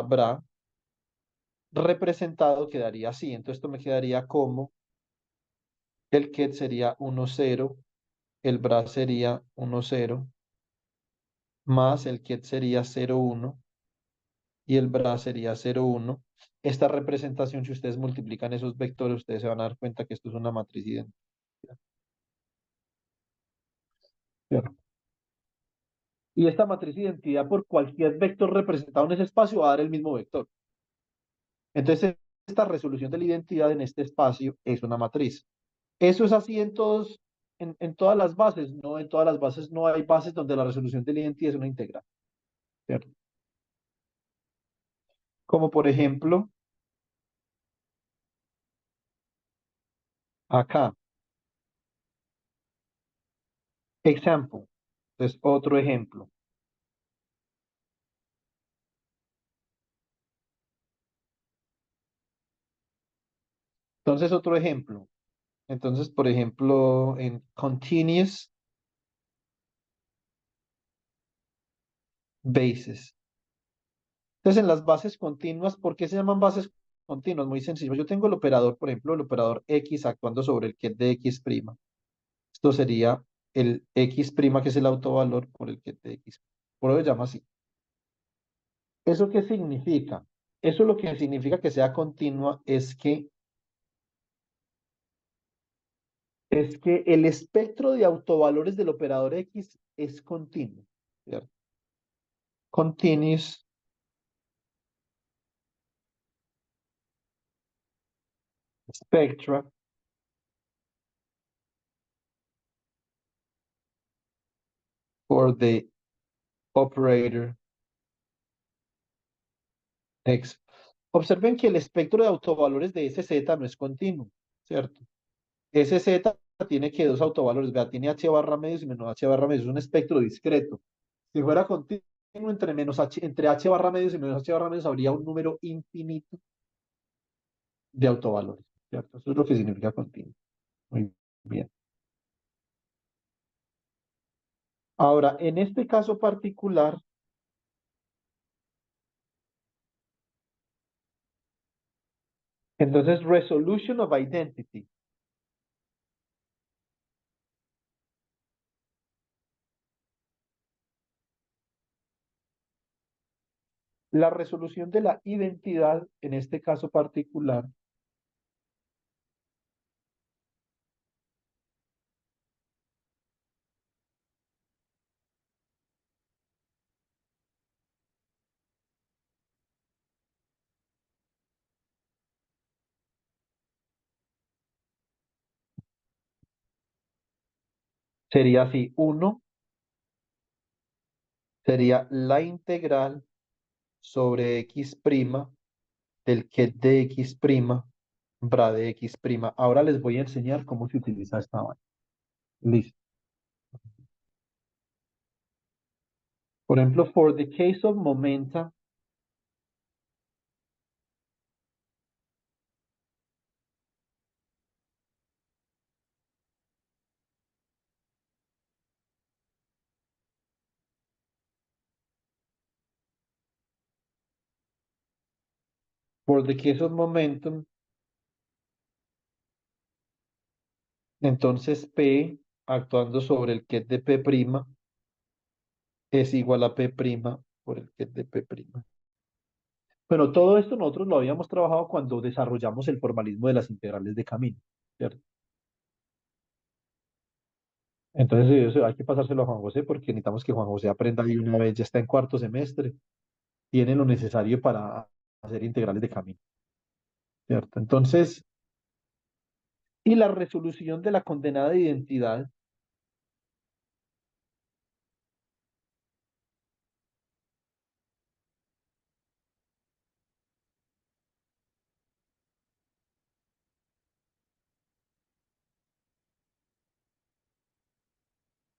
bra, representado quedaría así. Entonces esto me quedaría como el ket sería 1, 0, el bra sería 1, 0, más el ket sería 0, 1 y el bra sería 0, 1. Esta representación, si ustedes multiplican esos vectores, ustedes se van a dar cuenta que esto es una matriz idéntica. ¿Cierto? Y esta matriz de identidad por cualquier vector representado en ese espacio va a dar el mismo vector. Entonces, esta resolución de la identidad en este espacio es una matriz. Eso es así en todas las bases. No, en todas las bases no hay bases donde la resolución de la identidad es una integral. ¿Cierto? Como por ejemplo, acá. Example. Entonces, otro ejemplo. Entonces, otro ejemplo. Entonces, por ejemplo, en continuous bases. Entonces, en las bases continuas, ¿por qué se llaman bases continuas? Muy sencillo. Yo tengo el operador, por ejemplo, el operador X actuando sobre el ket de X'. Esto sería el X', que es el autovalor por el ket de X'. Por eso se llama así. ¿Eso qué significa? Eso lo que significa que sea continua es que el espectro de autovalores del operador X es continuo. ¿Cierto? Continuous spectra for the operator X. Observen que el espectro de autovalores de SZ no es continuo, ¿cierto? SZ tiene que dos autovalores, vea, tiene H barra medios y menos H barra medios, es un espectro discreto. Si fuera continuo entre H barra medios y menos H barra medios, habría un número infinito de autovalores, ¿cierto? Eso es lo que significa continuo. Muy bien. Ahora, en este caso particular, entonces, resolution of identity. La resolución de la identidad, en este caso particular, sería así. Uno sería la integral sobre X' del ket de X', bra de X'. Ahora les voy a enseñar cómo se utiliza esta vaina. Listo. Por ejemplo, for the case of momenta, for the case of momentum, entonces P actuando sobre el ket de P' es igual a P' por el ket de P'. Bueno, todo esto nosotros lo habíamos trabajado cuando desarrollamos el formalismo de las integrales de camino, ¿cierto? Entonces eso hay que pasárselo a Juan José porque necesitamos que Juan José aprenda de una vez, ya está en cuarto semestre, tiene lo necesario para hacer integrales de camino, ¿cierto? Entonces, y la resolución de la condenada de identidad,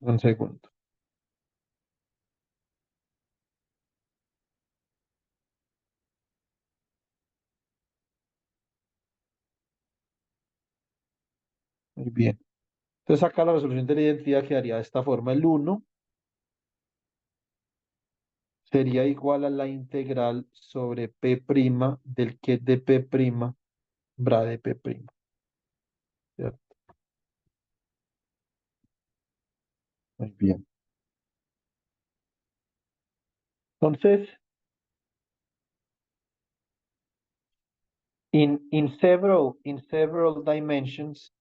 un segundo, muy bien. Entonces acá la resolución de la identidad quedaría de esta forma. El uno sería igual a la integral sobre P' del que de P', bra de P', ¿cierto? Muy bien. Entonces, in several dimensions,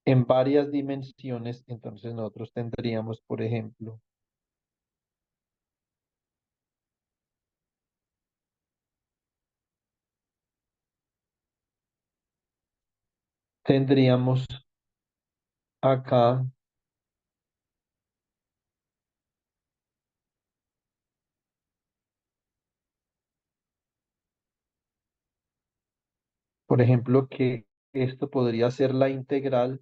en varias dimensiones, entonces nosotros tendríamos, por ejemplo, tendríamos acá, por ejemplo, que esto podría ser la integral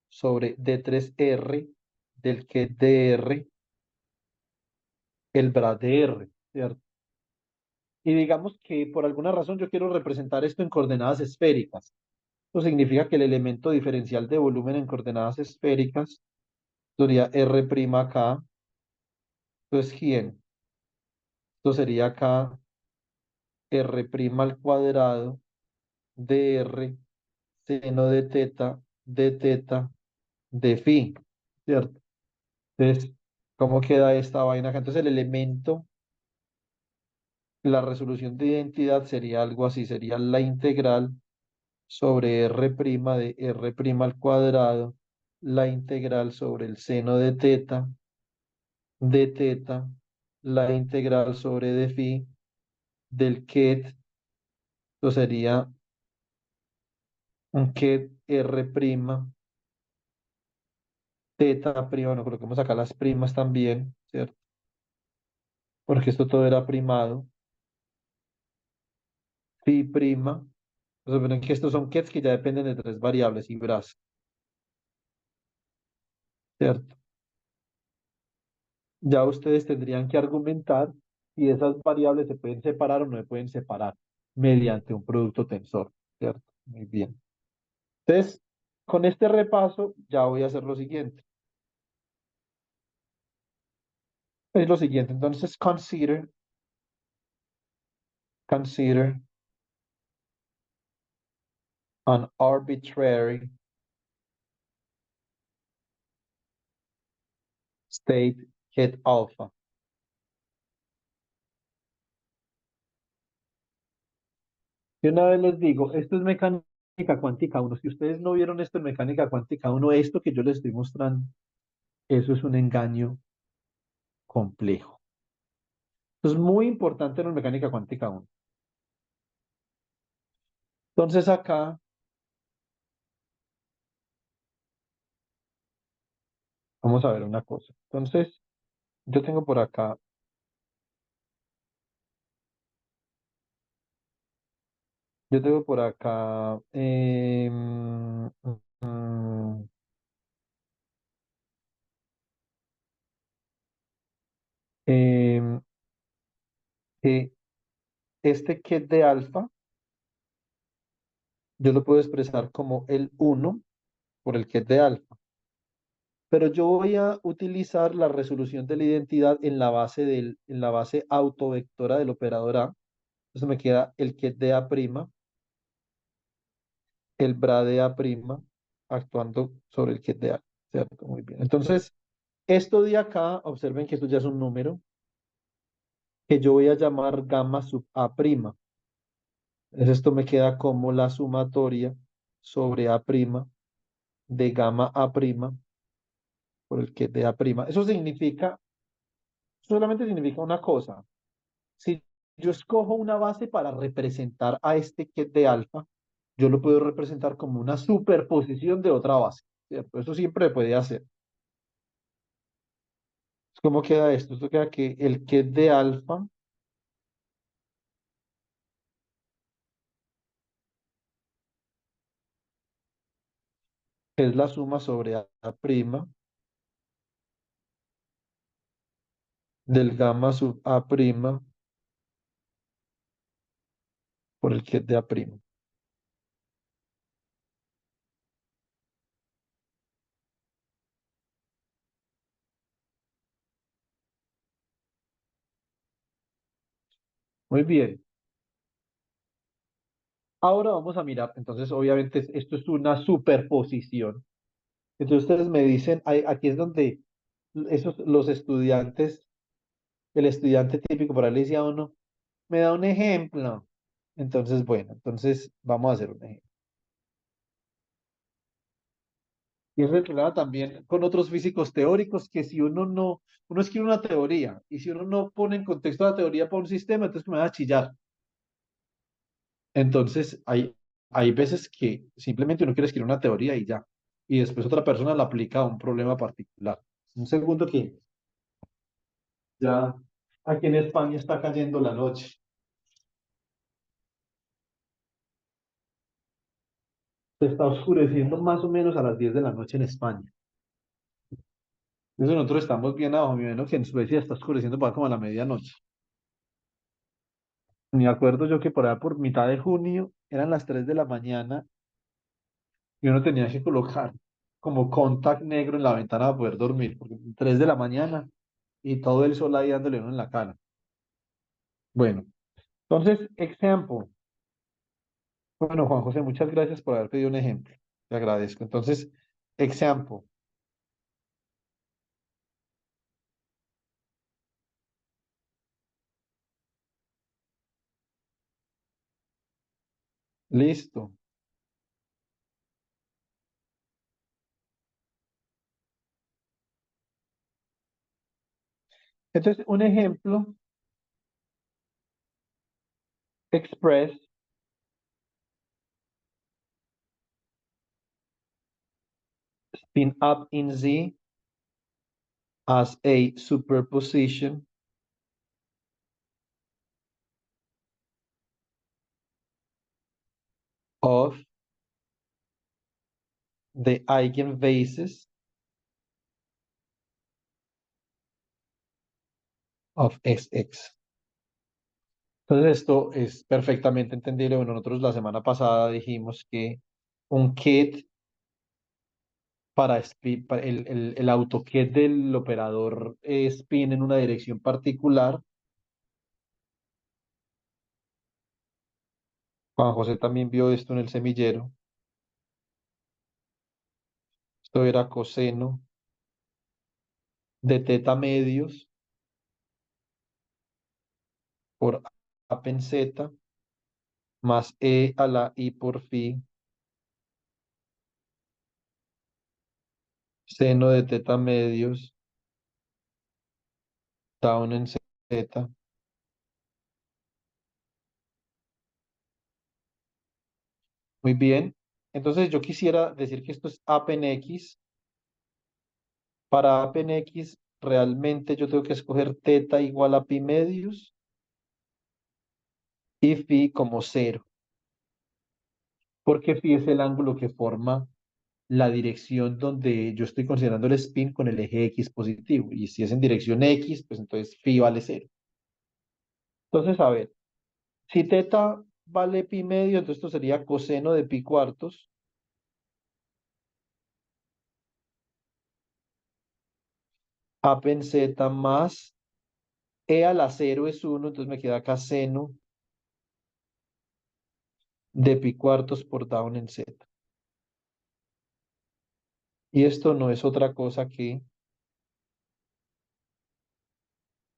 sobre D3R del que DR, el bra de R, ¿cierto? Y digamos que por alguna razón yo quiero representar esto en coordenadas esféricas. Eso significa que el elemento diferencial de volumen en coordenadas esféricas sería R' acá. Entonces, ¿quién? Esto sería acá R' al cuadrado dr seno de teta de phi, ¿cierto? Entonces, ¿cómo queda esta vaina acá? Entonces, el elemento, la resolución de identidad sería algo así, sería la integral sobre R' de R' al cuadrado, la integral sobre el seno de teta, la integral sobre de phi, del ket, esto sería un ket R', teta prima, no coloquemos acá las primas también, ¿cierto? Porque esto todo era primado, phi prima, recuerden que estos son kets que ya dependen de tres variables y bras, ¿cierto? Ya ustedes tendrían que argumentar si esas variables se pueden separar o no se pueden separar mediante un producto tensor, ¿cierto? Muy bien. Entonces, con este repaso ya voy a hacer lo siguiente. Es lo siguiente, entonces consider an arbitrary state ket alpha. Y una vez les digo, esto es mecánica cuántica uno. Si ustedes no vieron esto en mecánica cuántica uno, esto que yo les estoy mostrando, eso es un engaño complejo. Esto es muy importante en mecánica cuántica uno. Entonces acá, vamos a ver una cosa. Entonces, yo tengo por acá, yo tengo por acá, mm, em, que este ket de alfa, yo lo puedo expresar como el uno por el ket de alfa. Pero yo voy a utilizar la resolución de la identidad en la base autovectora del operador A. Entonces me queda el ket de A', el bra de A', actuando sobre el ket de A. ¿Cierto? Muy bien. Entonces, esto de acá, observen que esto ya es un número que yo voy a llamar gamma sub A'. Entonces esto me queda como la sumatoria sobre A' de gamma A' por el que de A'. Eso significa, solamente significa una cosa. Si yo escojo una base para representar a este que de alfa, yo lo puedo representar como una superposición de otra base, ¿cierto? Eso siempre puede hacer. ¿Cómo queda esto? Esto queda que el que de alfa es la suma sobre A' del gamma sub A' por el que de A'. Muy bien. Ahora vamos a mirar, entonces obviamente esto es una superposición. Entonces ustedes me dicen, aquí es donde los estudiantes, el estudiante típico por ahí le decía a uno, me da un ejemplo. Entonces, bueno, entonces vamos a hacer un ejemplo. Y eso es el problema también con otros físicos teóricos, que si uno escribe una teoría, y si uno no pone en contexto la teoría para un sistema, entonces me va a chillar. Entonces, hay veces que simplemente uno quiere escribir una teoría y ya, y después otra persona la aplica a un problema particular. Un segundo que ya aquí en España está cayendo la noche. Se está oscureciendo más o menos a las 10 de la noche en España. Entonces nosotros estamos bien abajo, mi menos que en Suecia está oscureciendo para como a la medianoche. Me acuerdo yo que por allá por mitad de junio eran las 3 de la mañana y uno tenía que colocar como contact negro en la ventana para poder dormir, porque 3 de la mañana y todo el sol ahí dándole uno en la cara. Bueno, entonces, example. Bueno, Juan José, muchas gracias por haber pedido un ejemplo. Te agradezco. Entonces, example. Listo. Entonces, un ejemplo, express spin up in Z as a superposition of the eigenbases of Sx. Entonces, esto es perfectamente entendible. Bueno, nosotros la semana pasada dijimos que un ket para el AutoCAD del operador spin en una dirección particular. Juan José también vio esto en el semillero. Esto era coseno de teta medios por a pen z más e a la i por phi seno de teta medios down en z. Muy bien. Entonces yo quisiera decir que esto es a pen x. Para a pen x realmente yo tengo que escoger teta igual a pi medios y phi como cero, porque phi es el ángulo que forma la dirección donde yo estoy considerando el spin con el eje X positivo. Y si es en dirección X, pues entonces phi vale cero. Entonces, a ver, si teta vale pi medio, entonces esto sería coseno de pi cuartos. Apen z más e a la cero es 1, entonces me queda acá seno de pi cuartos por down en z. Y esto no es otra cosa que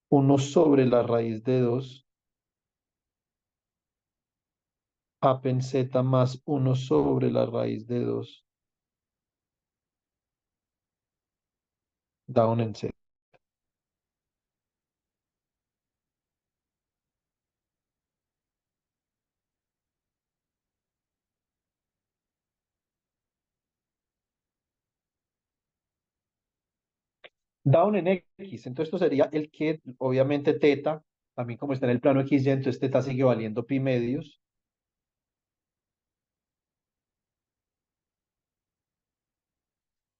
1 sobre la raíz de 2 App en Z más 1 sobre la raíz de 2 down en Z. Down en X. Entonces esto sería el que, obviamente, teta, también como está en el plano XY, entonces teta sigue valiendo pi medios.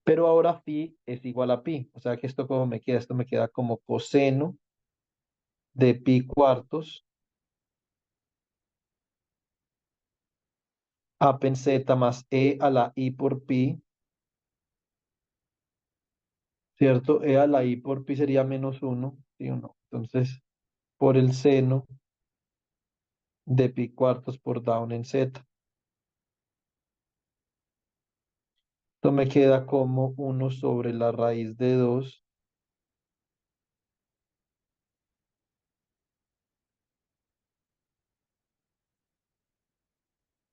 Pero ahora phi es igual a pi. O sea que esto como me queda, esto me queda como coseno de pi cuartos a pen z más e a la i por pi, ¿cierto? E a la i por pi sería menos 1, ¿sí o no? Entonces, por el seno de pi cuartos por down en z. Esto me queda como 1 sobre la raíz de 2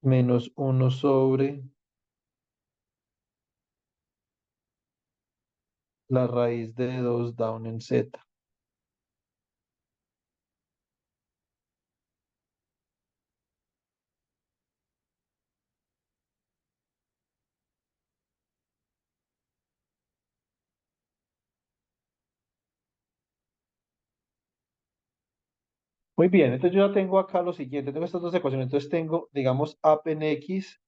menos 1 sobre la raíz de 2 down en z. Muy bien, entonces yo ya tengo acá lo siguiente, tengo estas dos ecuaciones, entonces tengo, digamos, a pen x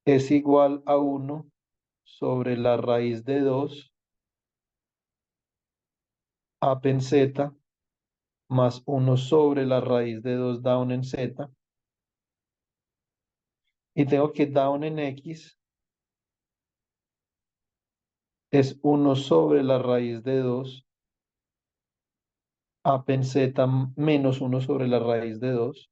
es igual a 1 sobre la raíz de 2 a pen z más 1 sobre la raíz de 2 down en z, y tengo que down en x es 1 sobre la raíz de 2 a pen z menos 1 sobre la raíz de 2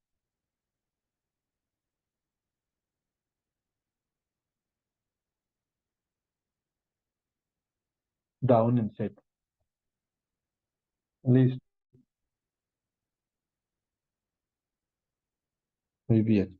down en z. Listo, muy bien.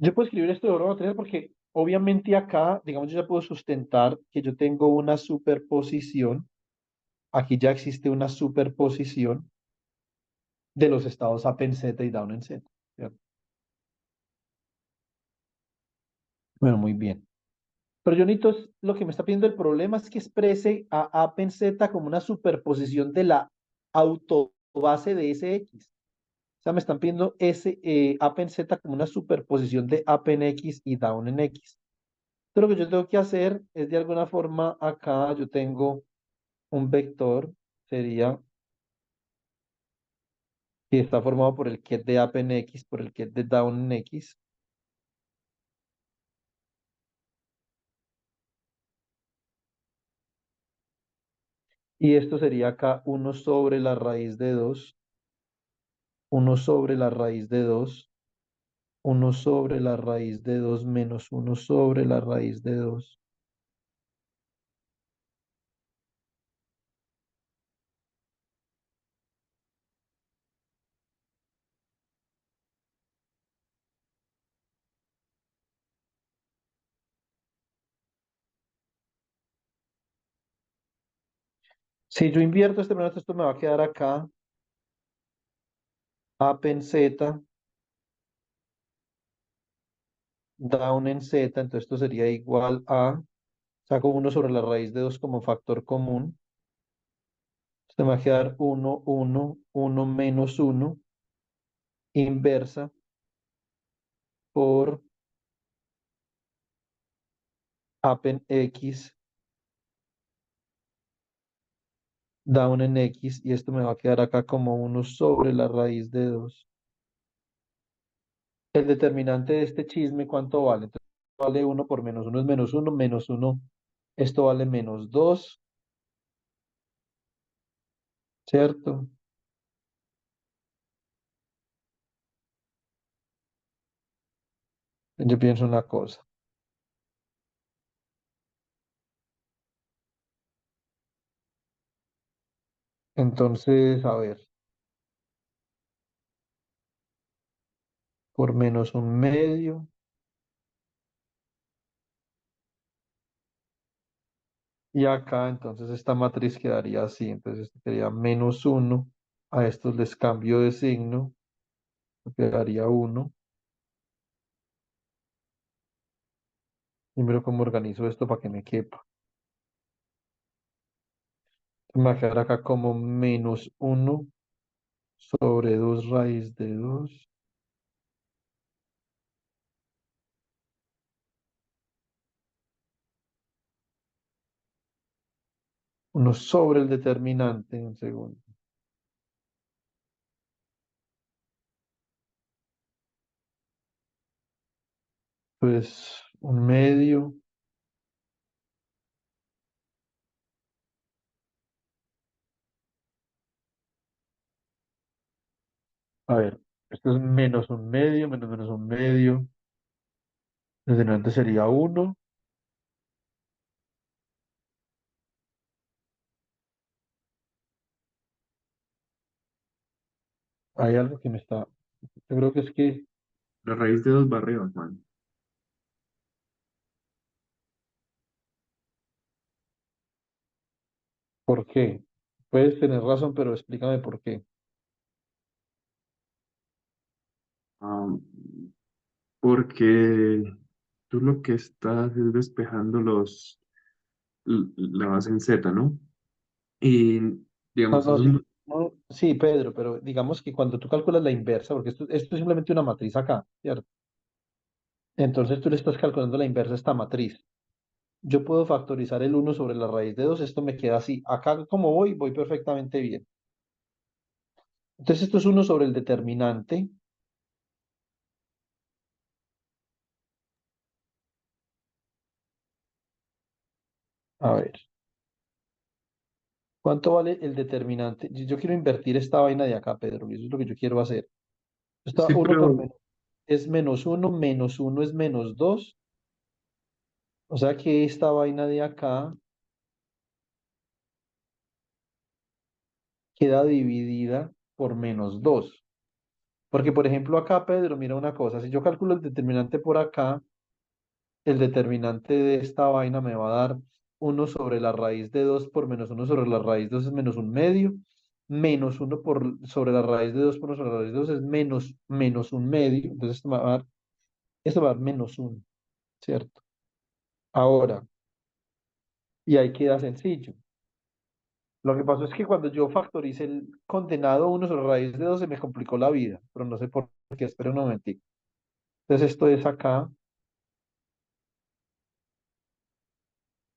Yo puedo escribir esto de oro material porque obviamente acá, digamos, yo ya puedo sustentar que yo tengo una superposición. Aquí ya existe una superposición de los estados up en Z y down en Z, ¿cierto? Bueno, muy bien. Pero Jonito, lo que me está pidiendo el problema es que exprese a up en Z como una superposición de la autobase de SX. O sea, me están pidiendo ese up en Z como una superposición de up en X y down en X. Entonces, lo que yo tengo que hacer es de alguna forma acá yo tengo un vector, sería que está formado por el ket de up en X, por el ket de down en X. Y esto sería acá 1 sobre la raíz de 2, 1 sobre la raíz de 2, 1 sobre la raíz de 2 menos 1 sobre la raíz de 2. Si yo invierto este momento, esto me va a quedar acá, up en Z, down en Z, entonces esto sería igual a, saco 1 sobre la raíz de 2 como factor común. Esto me va a quedar 1, 1, 1 menos 1, inversa por up en X, down en X, y esto me va a quedar acá como 1 sobre la raíz de 2. El determinante de este chisme, ¿cuánto vale? Entonces, vale 1 por menos 1 es menos 1, esto vale menos 2, ¿cierto? Yo pienso una cosa. Entonces, a ver, por menos un medio. Y acá, entonces, esta matriz quedaría así. Entonces, esto sería menos uno. A estos les cambio de signo. Quedaría uno. Y miro cómo organizo esto para que me quepa. Me va a quedar acá como menos uno sobre 2 raíz de 2. Uno sobre el determinante. Un segundo. Pues un medio. A ver, esto es menos un medio, menos menos un medio. El determinante sería uno. Hay algo que me está. Yo creo que es que. La raíz de 2 va arriba, Juan. ¿Por qué? Puedes tener razón, pero explícame por qué. Ah, porque tú lo que estás es despejando la base en Z, ¿no? Y No, digamos, no, sí, no, sí, Pedro, pero digamos que cuando tú calculas la inversa, porque esto es simplemente una matriz acá, ¿cierto? Entonces tú le estás calculando la inversa a esta matriz. Yo puedo factorizar el uno sobre la raíz de 2. Esto me queda así. Acá como voy perfectamente bien. Entonces esto es uno sobre el determinante. A ver, ¿cuánto vale el determinante? Yo quiero invertir esta vaina de acá, Pedro, y eso es lo que yo quiero hacer. Está sí, uno por pero menos, es menos uno es menos 2. O sea que esta vaina de acá queda dividida por menos 2. Porque, por ejemplo, acá, Pedro, mira una cosa, si yo calculo el determinante por acá, el determinante de esta vaina me va a dar uno sobre la raíz de 2 por menos uno sobre la raíz de 2 es menos un medio, menos uno sobre la raíz de 2 por 1 sobre la raíz de 2 es menos un medio, entonces esto va a dar menos uno, ¿cierto? Ahora, y ahí queda sencillo. Lo que pasó es que cuando yo factoricé el condenado uno sobre raíz de 2 se me complicó la vida, pero no sé por qué, espera un momentico. Entonces esto es acá,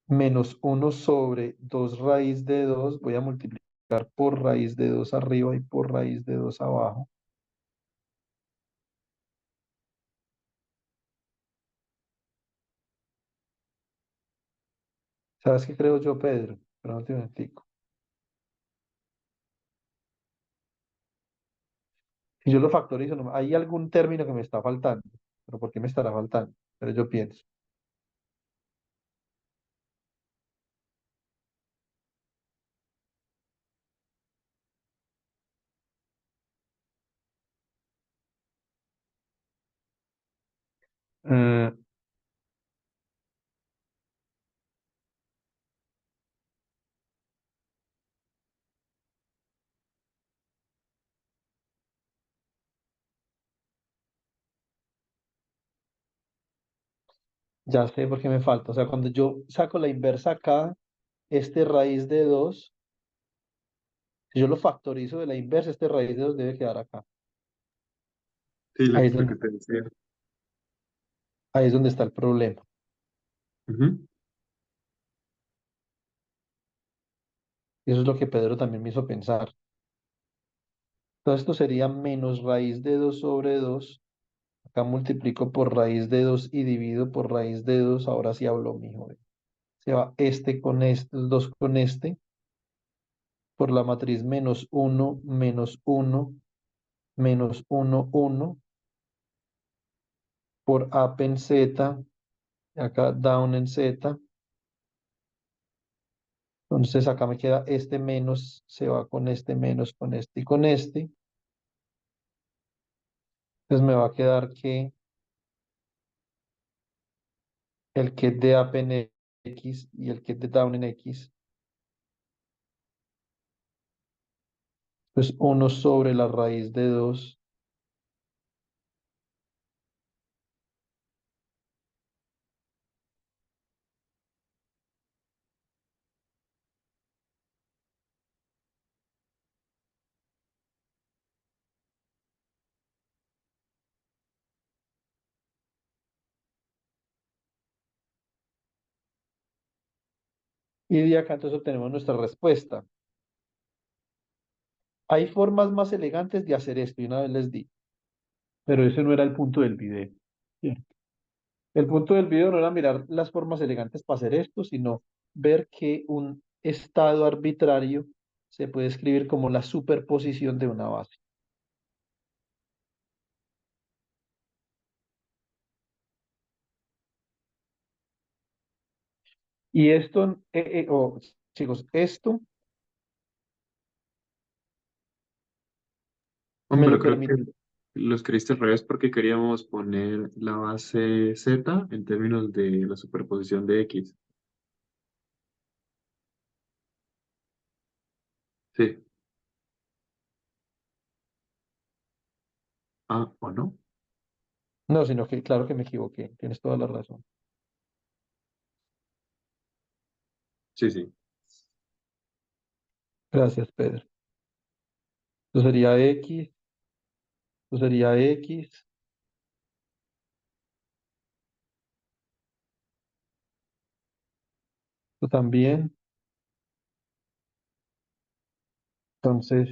menos uno sobre 2 raíz de 2 voy a multiplicar por raíz de 2 arriba y por raíz de 2 abajo. ¿Sabes qué creo yo, Pedro? Pero un momentico. Si yo lo factorizo, hay algún término que me está faltando, pero ¿por qué me estará faltando? Pero yo pienso. Eh, ya sé por qué me falta. O sea, cuando yo saco la inversa acá, este raíz de 2 si yo lo factorizo de la inversa, este raíz de 2 debe quedar acá. sí, Ahí es lo donde, que te decía. ahí es donde está el problema. Ujú. Y eso es lo que Pedro también me hizo pensar. Entonces esto sería menos raíz de 2 sobre 2. Acá multiplico por raíz de 2 y divido por raíz de 2. Ahora sí hablo, mijo. Se va este con este, el 2 con este, por la matriz menos uno, menos uno, uno, por up en Z, acá down en Z. Entonces acá me queda este menos, se va con este menos, con este y con este. Entonces me va a quedar que el que de up en X y el que de down en X, pues 1 sobre la raíz de 2. Y de acá entonces obtenemos nuestra respuesta. Hay formas más elegantes de hacer esto, y una vez les di, pero ese no era el punto del video. ¿Cierto? El punto del video no era mirar las formas elegantes para hacer esto, sino ver que un estado arbitrario se puede escribir como la superposición de una base. Y esto, chicos, esto Bueno, me pero lo creo que permite. lo escribiste al revés porque queríamos poner la base Z en términos de la superposición de X. Sí. Ah, ¿o no? No, sino que claro que me equivoqué, tienes toda la razón. Sí, sí. Gracias, Pedro. Esto sería X, esto sería X, esto también. Entonces,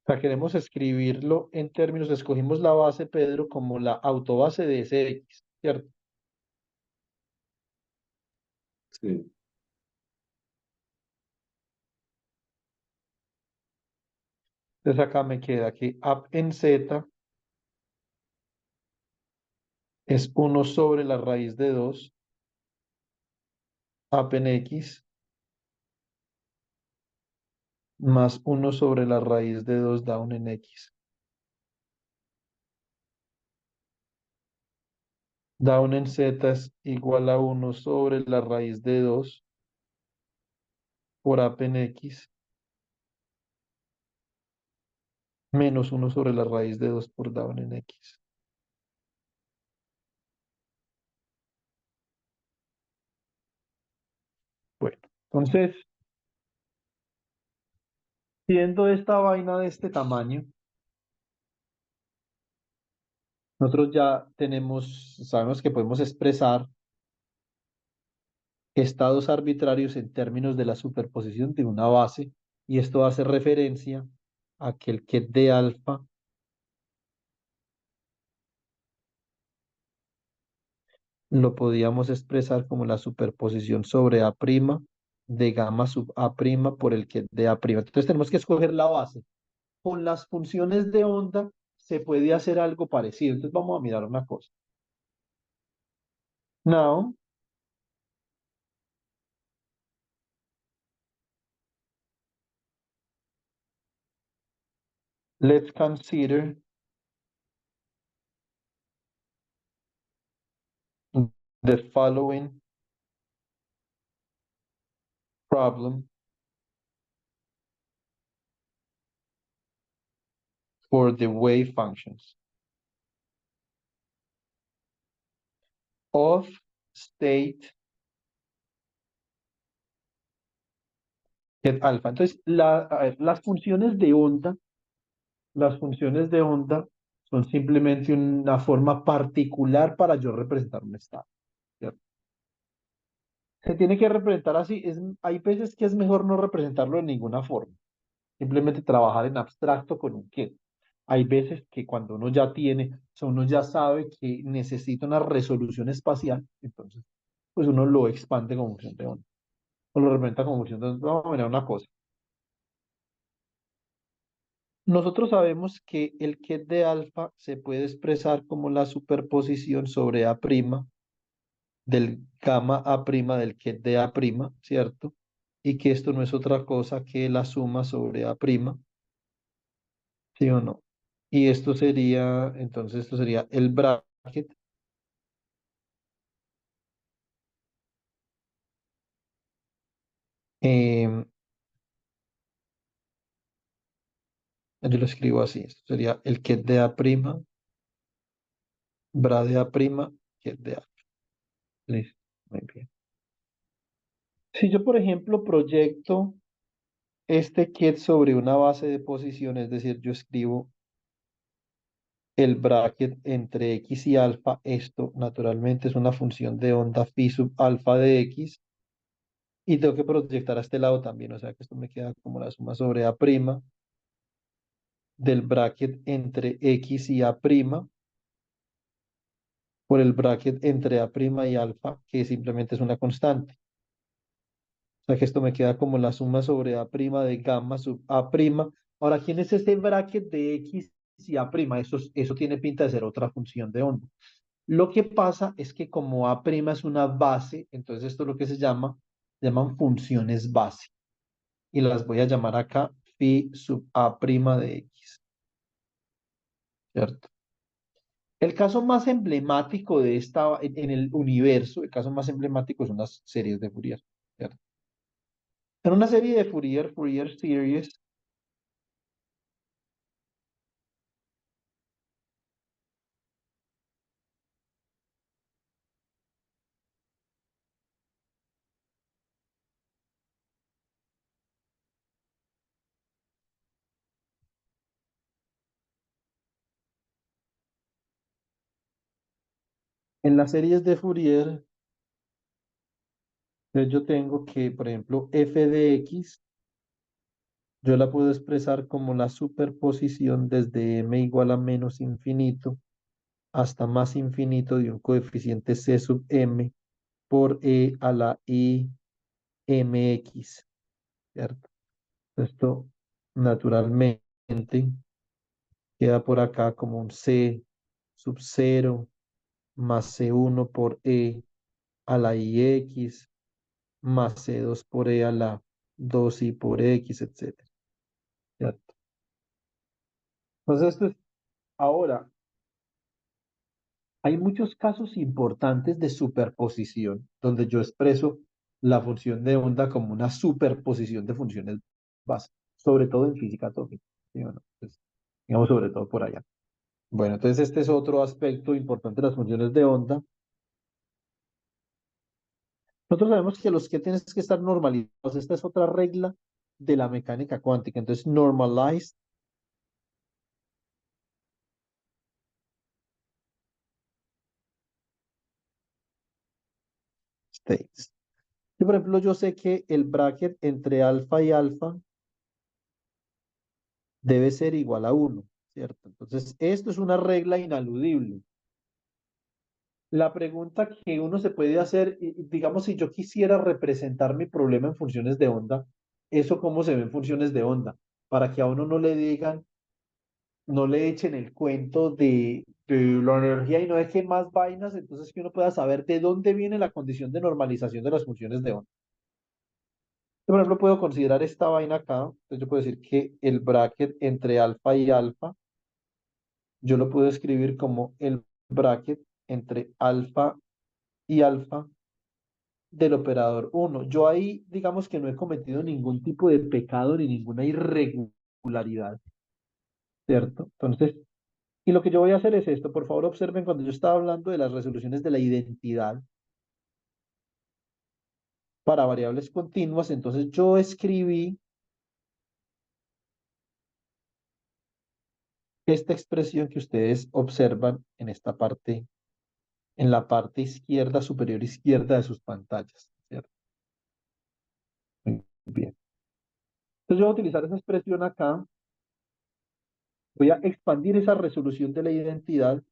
o sea, queremos escribirlo en términos, escogimos la base, Pedro, como la autobase de ese X, ¿cierto? Sí. Entonces acá me queda que up en Z es 1 sobre la raíz de 2, up en X, más 1 sobre la raíz de 2 down en X. Down en Z es igual a 1 sobre la raíz de 2 por up en X, menos 1 sobre la raíz de 2 por down en X. Bueno, entonces, siendo esta vaina de este tamaño, nosotros ya sabemos que podemos expresar estados arbitrarios en términos de la superposición de una base, y esto hace referencia a que el ket de alfa lo podíamos expresar como la superposición sobre A' de gamma sub A' por el ket de A'. Entonces tenemos que escoger la base. Con las funciones de onda se puede hacer algo parecido. Entonces vamos a mirar una cosa. Now, let's consider the following problem for the wave functions of state get alfa. Entonces, a ver, las funciones de onda son simplemente una forma particular para yo representar un estado, ¿cierto? Se tiene que representar así. Hay veces que es mejor no representarlo de ninguna forma, simplemente trabajar en abstracto con un qué. Hay veces que cuando uno ya tiene, o sea, uno ya sabe que necesita una resolución espacial, entonces, pues uno lo expande como función de onda. o lo representa como función de onda. Vamos a mirar una cosa. Nosotros sabemos que el ket de alfa se puede expresar como la superposición sobre A' del gamma A' del ket de A', ¿cierto? Y que esto no es otra cosa que la suma sobre A', ¿sí o no? Y esto sería, entonces esto sería el bracket em, yo lo escribo así, esto sería el ket de A', bra de A', ket de A. Listo, muy bien. Si yo, por ejemplo, proyecto este ket sobre una base de posición, es decir, yo escribo el bracket entre x y alfa, esto naturalmente es una función de onda phi sub alfa de x, y tengo que proyectar a este lado también, o sea que esto me queda como la suma sobre A' del bracket entre x y A' por el bracket entre A' y alfa, que simplemente es una constante. O sea que esto me queda como la suma sobre A' de gamma sub A'. Ahora, ¿quién es este bracket de x y A'? Eso tiene pinta de ser otra función de onda. Lo que pasa es que como A' es una base, entonces esto es lo que llaman funciones base. Y las voy a llamar acá phi sub A' de x, ¿cierto? El caso más emblemático de en el universo, el caso más emblemático son las series de Fourier, ¿cierto? En una serie de Fourier, Fourier Series, en las series de Fourier, yo tengo que, por ejemplo, f de x, yo la puedo expresar como la superposición desde m igual a menos infinito hasta más infinito de un coeficiente c sub m por e a la i mx, ¿cierto? Esto naturalmente queda por acá como un c sub 0 más c1 por e a la ix más c2 por e a la 2i por x, etcétera, ¿cierto? Entonces, ahora, hay muchos casos importantes de superposición donde yo expreso la función de onda como una superposición de funciones básicas, sobre todo en física atómica, ¿sí o no? Pues, digamos, sobre todo por allá. Bueno, entonces este es otro aspecto importante de las funciones de onda. Nosotros sabemos que los que tienes que estar normalizados. Esta es otra regla de la mecánica cuántica. Entonces, normalized states. Y por ejemplo, yo sé que el bracket entre alfa y alfa debe ser igual a 1, ¿cierto? Entonces, esto es una regla inaludible. La pregunta que uno se puede hacer, digamos, si yo quisiera representar mi problema en funciones de onda, ¿eso cómo se ve en funciones de onda? Para que a uno no le digan, no le echen el cuento de la energía y no dejen más vainas, entonces que uno pueda saber de dónde viene la condición de normalización de las funciones de onda. Por ejemplo, puedo considerar esta vaina acá, entonces yo puedo decir que el bracket entre alfa y alfa, yo lo puedo escribir como el bracket entre alfa y alfa del operador 1. Yo ahí, digamos que no he cometido ningún tipo de pecado ni ninguna irregularidad, ¿cierto? Entonces, y lo que yo voy a hacer es esto. Por favor, observen cuando yo estaba hablando de las resoluciones de la identidad para variables continuas, entonces yo escribí esta expresión que ustedes observan en esta parte, en la parte izquierda, superior izquierda de sus pantallas, ¿cierto? Muy bien. Entonces yo voy a utilizar esa expresión acá. Voy a expandir esa resolución de la identidad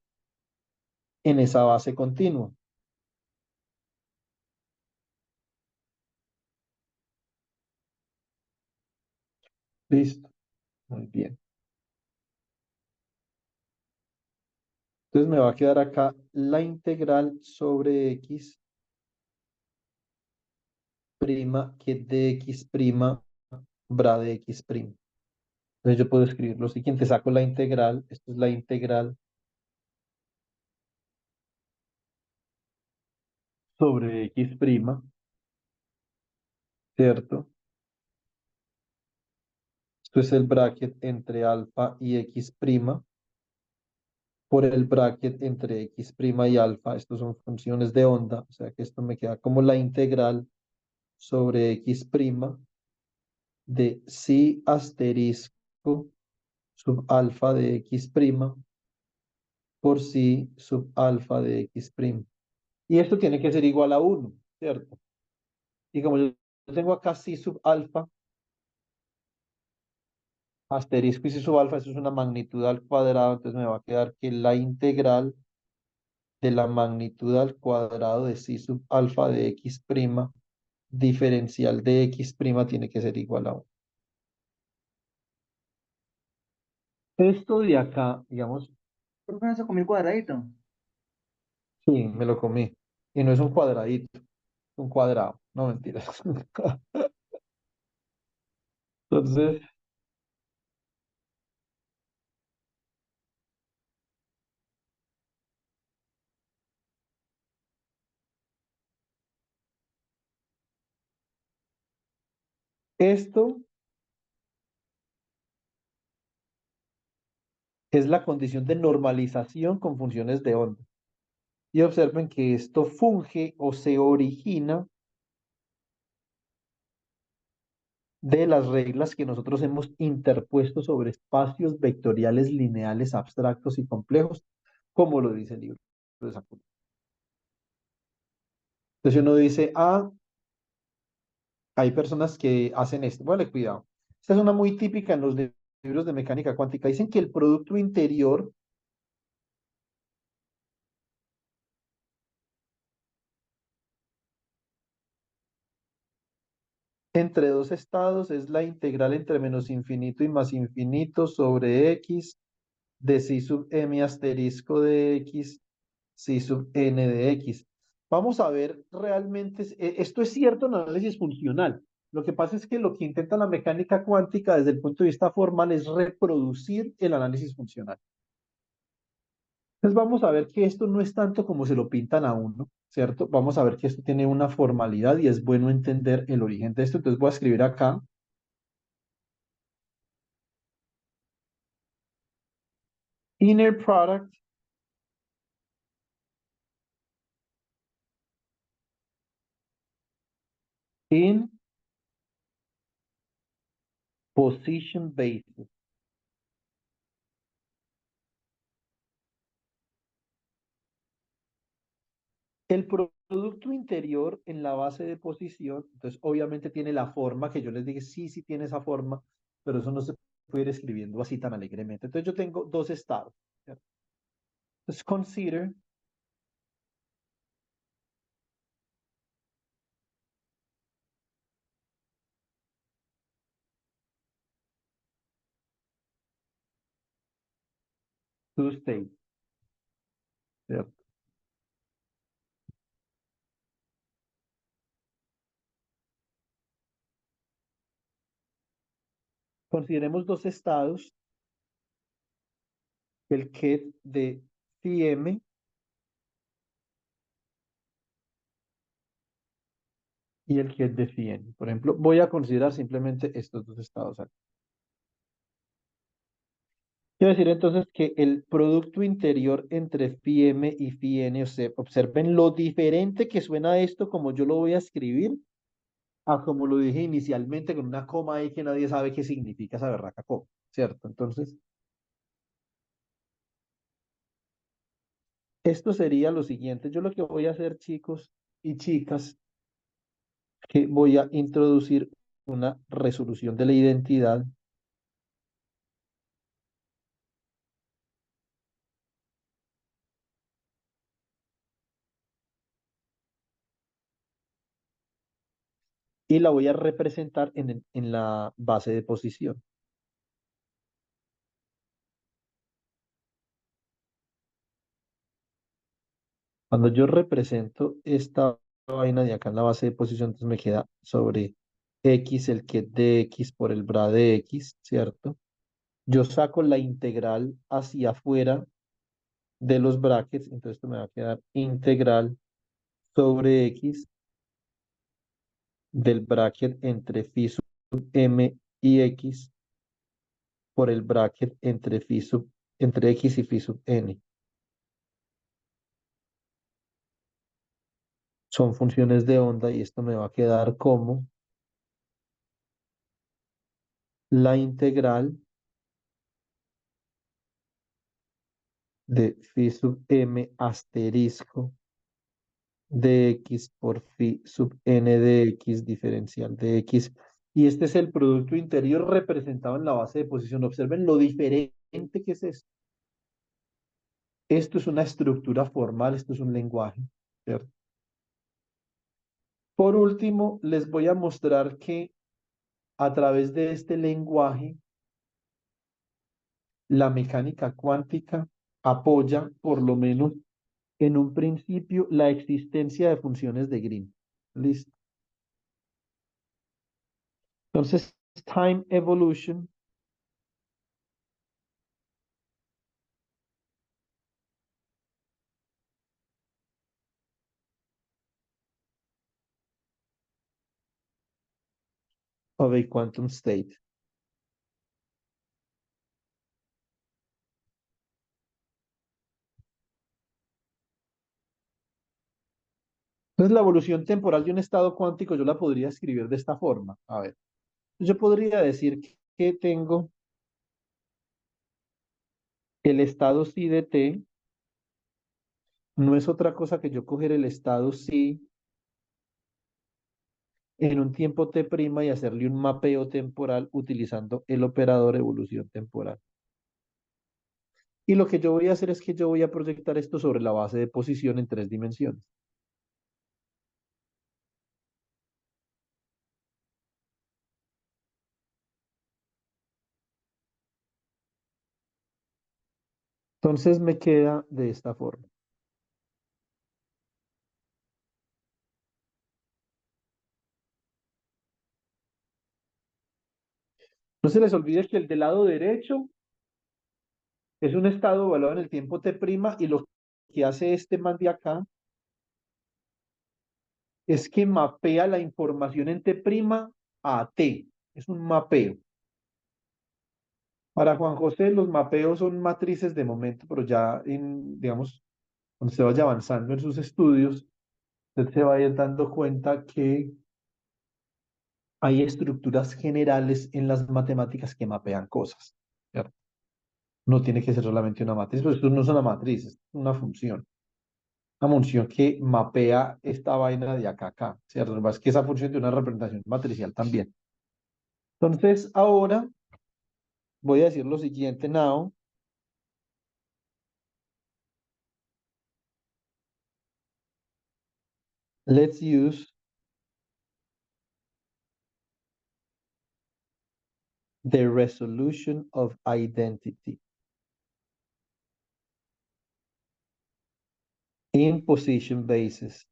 en esa base continua. Listo. Muy bien. Entonces me va a quedar acá la integral sobre x prima que de x prima bra de x prima. Entonces yo puedo escribir lo siguiente, saco la integral, esto es la integral sobre x prima, ¿cierto? Esto es el bracket entre alfa y x prima por el bracket entre x prima y alfa. Estos son funciones de onda, o sea que esto me queda como la integral sobre x prima de si asterisco sub alfa de x prima por si sub alfa de x prima. Y esto tiene que ser igual a 1, ¿cierto? Y como yo tengo acá si sub alfa, asterisco y si sub alfa, eso es una magnitud al cuadrado, entonces me va a quedar que la integral de la magnitud al cuadrado de si sub alfa de x prima diferencial de x prima tiene que ser igual a 1. Esto de acá, digamos, ¿Por qué no se comió el cuadradito? sí, me lo comí. Y no es un cuadradito, es un cuadrado. No, mentiras. Entonces, esto es la condición de normalización con funciones de onda. Y observen que esto funge o se origina de las reglas que nosotros hemos interpuesto sobre espacios vectoriales lineales abstractos y complejos, como lo dice el libro de Sakurai. Entonces uno dice, ah, hay personas que hacen esto. Vale, cuidado. Esta es una muy típica en los libros de mecánica cuántica. Dicen que el producto interior entre dos estados es la integral entre menos infinito y más infinito sobre x de si sub m asterisco de x, si sub n de x. Vamos a ver realmente, esto es cierto en análisis funcional. Lo que pasa es que lo que intenta la mecánica cuántica desde el punto de vista formal es reproducir el análisis funcional. Entonces vamos a ver que esto no es tanto como se lo pintan a uno, ¿cierto? Vamos a ver que esto tiene una formalidad y es bueno entender el origen de esto. Entonces voy a escribir acá inner product in position basis. El producto interior en la base de posición, entonces obviamente tiene la forma que yo les dije, sí, sí tiene esa forma, pero eso no se puede ir escribiendo así tan alegremente. Entonces yo tengo dos estados, ¿cierto? Entonces consider two states, ¿cierto? Consideremos dos estados, el ket de phi m y el ket de phi n. Por ejemplo, voy a considerar simplemente estos dos estados aquí. Quiero decir entonces que el producto interior entre phi m y phi n, o sea, observen lo diferente que suena esto como yo lo voy a escribir, a como lo dije inicialmente con una coma ahí que nadie sabe qué significa esa berraca coma, ¿cierto? Entonces, esto sería lo siguiente. Yo lo que voy a hacer, chicos y chicas, que voy a introducir una resolución de la identidad y la voy a representar en la base de posición. Cuando yo represento esta vaina de acá en la base de posición, entonces me queda sobre X el ket de X por el bra de X, ¿cierto? Yo saco la integral hacia afuera de los brackets, entonces esto me va a quedar integral sobre X del bracket entre phi sub m y X por el bracket entre X y phi sub n. Son funciones de onda y esto me va a quedar como la integral de phi sub m asterisco de X por phi sub n de X diferencial de X. Y este es el producto interior representado en la base de posición. Observen lo diferente que es esto. Esto es una estructura formal, esto es un lenguaje, ¿cierto? Por último, les voy a mostrar que a través de este lenguaje, la mecánica cuántica apoya, por lo menos en un principio, la existencia de funciones de Green. ¿Listo? Entonces, time evolution of a quantum state. Entonces, la evolución temporal de un estado cuántico yo la podría escribir de esta forma. A ver, yo podría decir que tengo el estado psi de t, no es otra cosa que yo coger el estado psi en un tiempo t' y hacerle un mapeo temporal utilizando el operador evolución temporal. Y lo que yo voy a hacer es que yo voy a proyectar esto sobre la base de posición en 3 dimensiones. Entonces me queda de esta forma. No se les olvide que el del lado derecho es un estado evaluado en el tiempo t' y lo que hace este man de acá es que mapea la información en t' a t. Es un mapeo. Para Juan José los mapeos son matrices de momento, pero ya digamos, cuando se vaya avanzando en sus estudios, usted se va a ir dando cuenta que hay estructuras generales en las matemáticas que mapean cosas, ¿cierto? No tiene que ser solamente una matriz, pero esto no es una matriz, es una función. Una función que mapea esta vaina de acá a acá, ¿cierto? Lo que pasa es que esa función tiene una representación matricial también. Entonces, ahora voy a decir lo siguiente, now. Let's use the resolution of identity in position basis.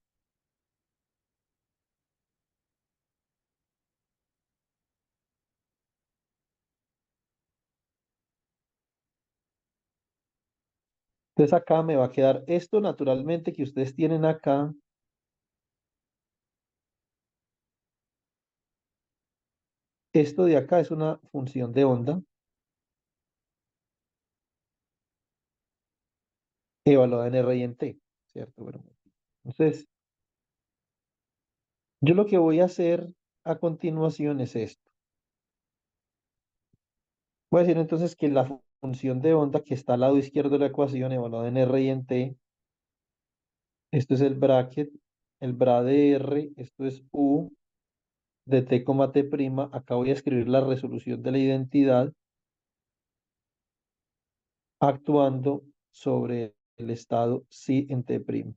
Entonces acá me va a quedar esto naturalmente que ustedes tienen acá. Esto de acá es una función de onda evaluada en R y en T, ¿cierto? Bueno, entonces, yo lo que voy a hacer a continuación es esto. Voy a decir entonces que la función de onda que está al lado izquierdo de la ecuación evaluada en R y en T, esto es el bracket, el bra de R, esto es U de T, T', acá voy a escribir la resolución de la identidad actuando sobre el estado psi en T'. Entonces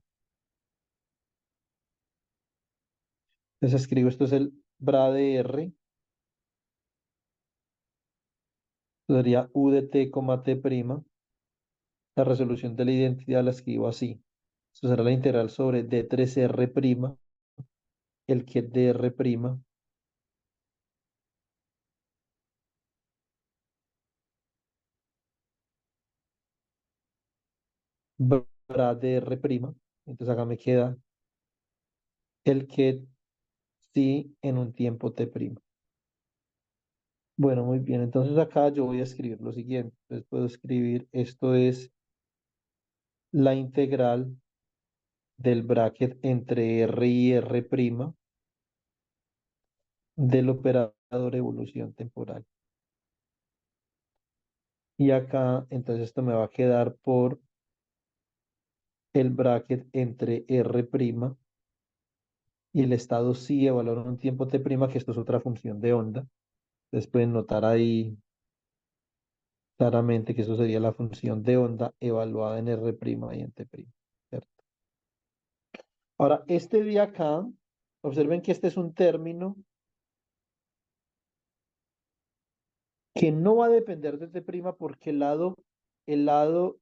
escribo, esto es el bra de R, sería U de T, T', la resolución de la identidad la escribo así. Esto será la integral sobre D3R', el que DR' bra DR'. Entonces acá me queda el que sí en un tiempo T'. Bueno, muy bien. Entonces acá yo voy a escribir lo siguiente. Entonces puedo escribir, esto es la integral del bracket entre R y R' del operador evolución temporal. Y acá, entonces esto me va a quedar por el bracket entre R' y el estado sí evaluado en un tiempo T', que esto es otra función de onda. Entonces pueden notar ahí claramente que eso sería la función de onda evaluada en R' y en T'. ¿Cierto? Ahora, este de acá, observen que este es un término que no va a depender de T' porque el lado, el lado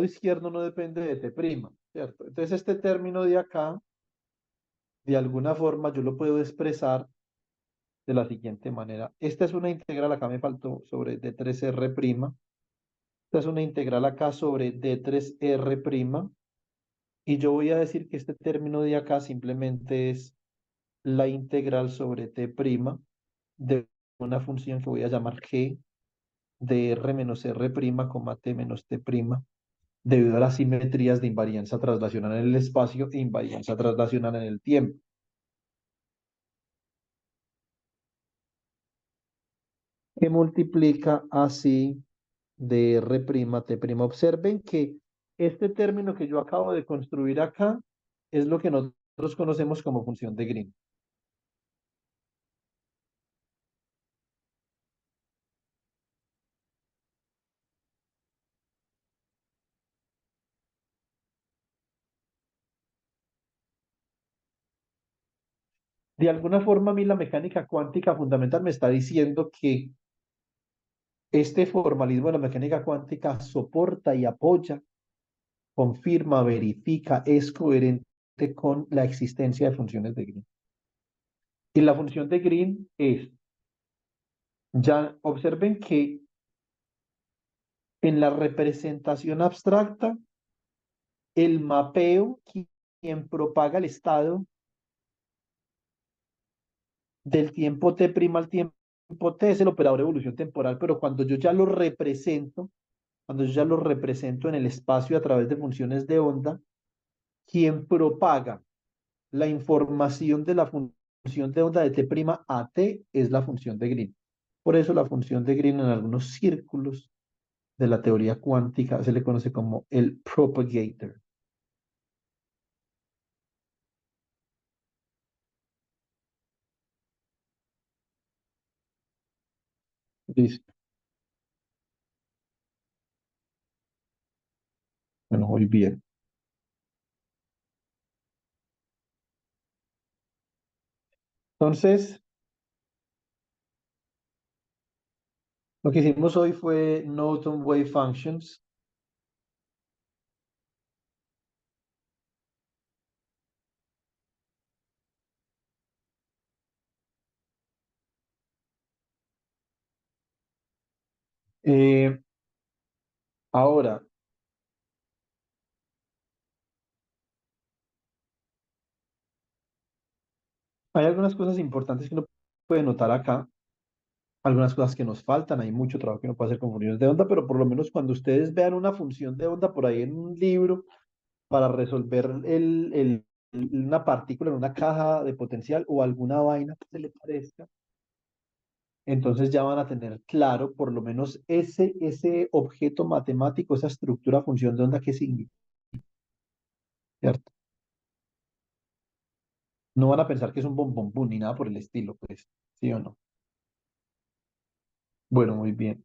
izquierdo no depende de T', ¿cierto? Entonces este término de acá, de alguna forma, yo lo puedo expresar de la siguiente manera. Esta es una integral, acá me faltó, sobre D3R'. Esta es una integral acá sobre D3R'. Y yo voy a decir que este término de acá simplemente es la integral sobre T' de una función que voy a llamar G de R menos R', T menos T', debido a las simetrías de invarianza traslacional en el espacio e invarianza traslacional en el tiempo. Que multiplica así de R', T'. Observen que este término que yo acabo de construir acá es lo que nosotros conocemos como función de Green. De alguna forma, a mí la mecánica cuántica fundamental me está diciendo que este formalismo de la mecánica cuántica soporta y apoya, confirma, verifica, es coherente con la existencia de funciones de Green. Y la función de Green es, ya observen que en la representación abstracta, el mapeo, quien propaga el estado del tiempo T' al tiempo T es el operador de evolución temporal, pero cuando yo ya lo represento en el espacio a través de funciones de onda, quien propaga la información de la función de onda de T' a T es la función de Green. Por eso la función de Green en algunos círculos de la teoría cuántica se le conoce como el propagator. Listo. Bueno, muy bien. Entonces, lo que hicimos hoy fue Newton Wave Functions. Eh, ahora, hay algunas cosas importantes que uno puede notar acá, algunas cosas que nos faltan, hay mucho trabajo que uno puede hacer con funciones de onda, pero por lo menos cuando ustedes vean una función de onda por ahí en un libro para resolver una partícula en una caja de potencial o alguna vaina que se le parezca, entonces ya van a tener claro por lo menos ese objeto matemático, esa estructura función de onda, qué significa, ¿cierto? No van a pensar que es un bombombón ni nada por el estilo, pues, ¿sí o no? Bueno, muy bien.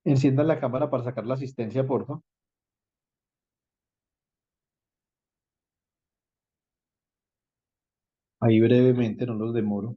Enciendan la cámara para sacar la asistencia, porfa. Ahí brevemente, no los demoro.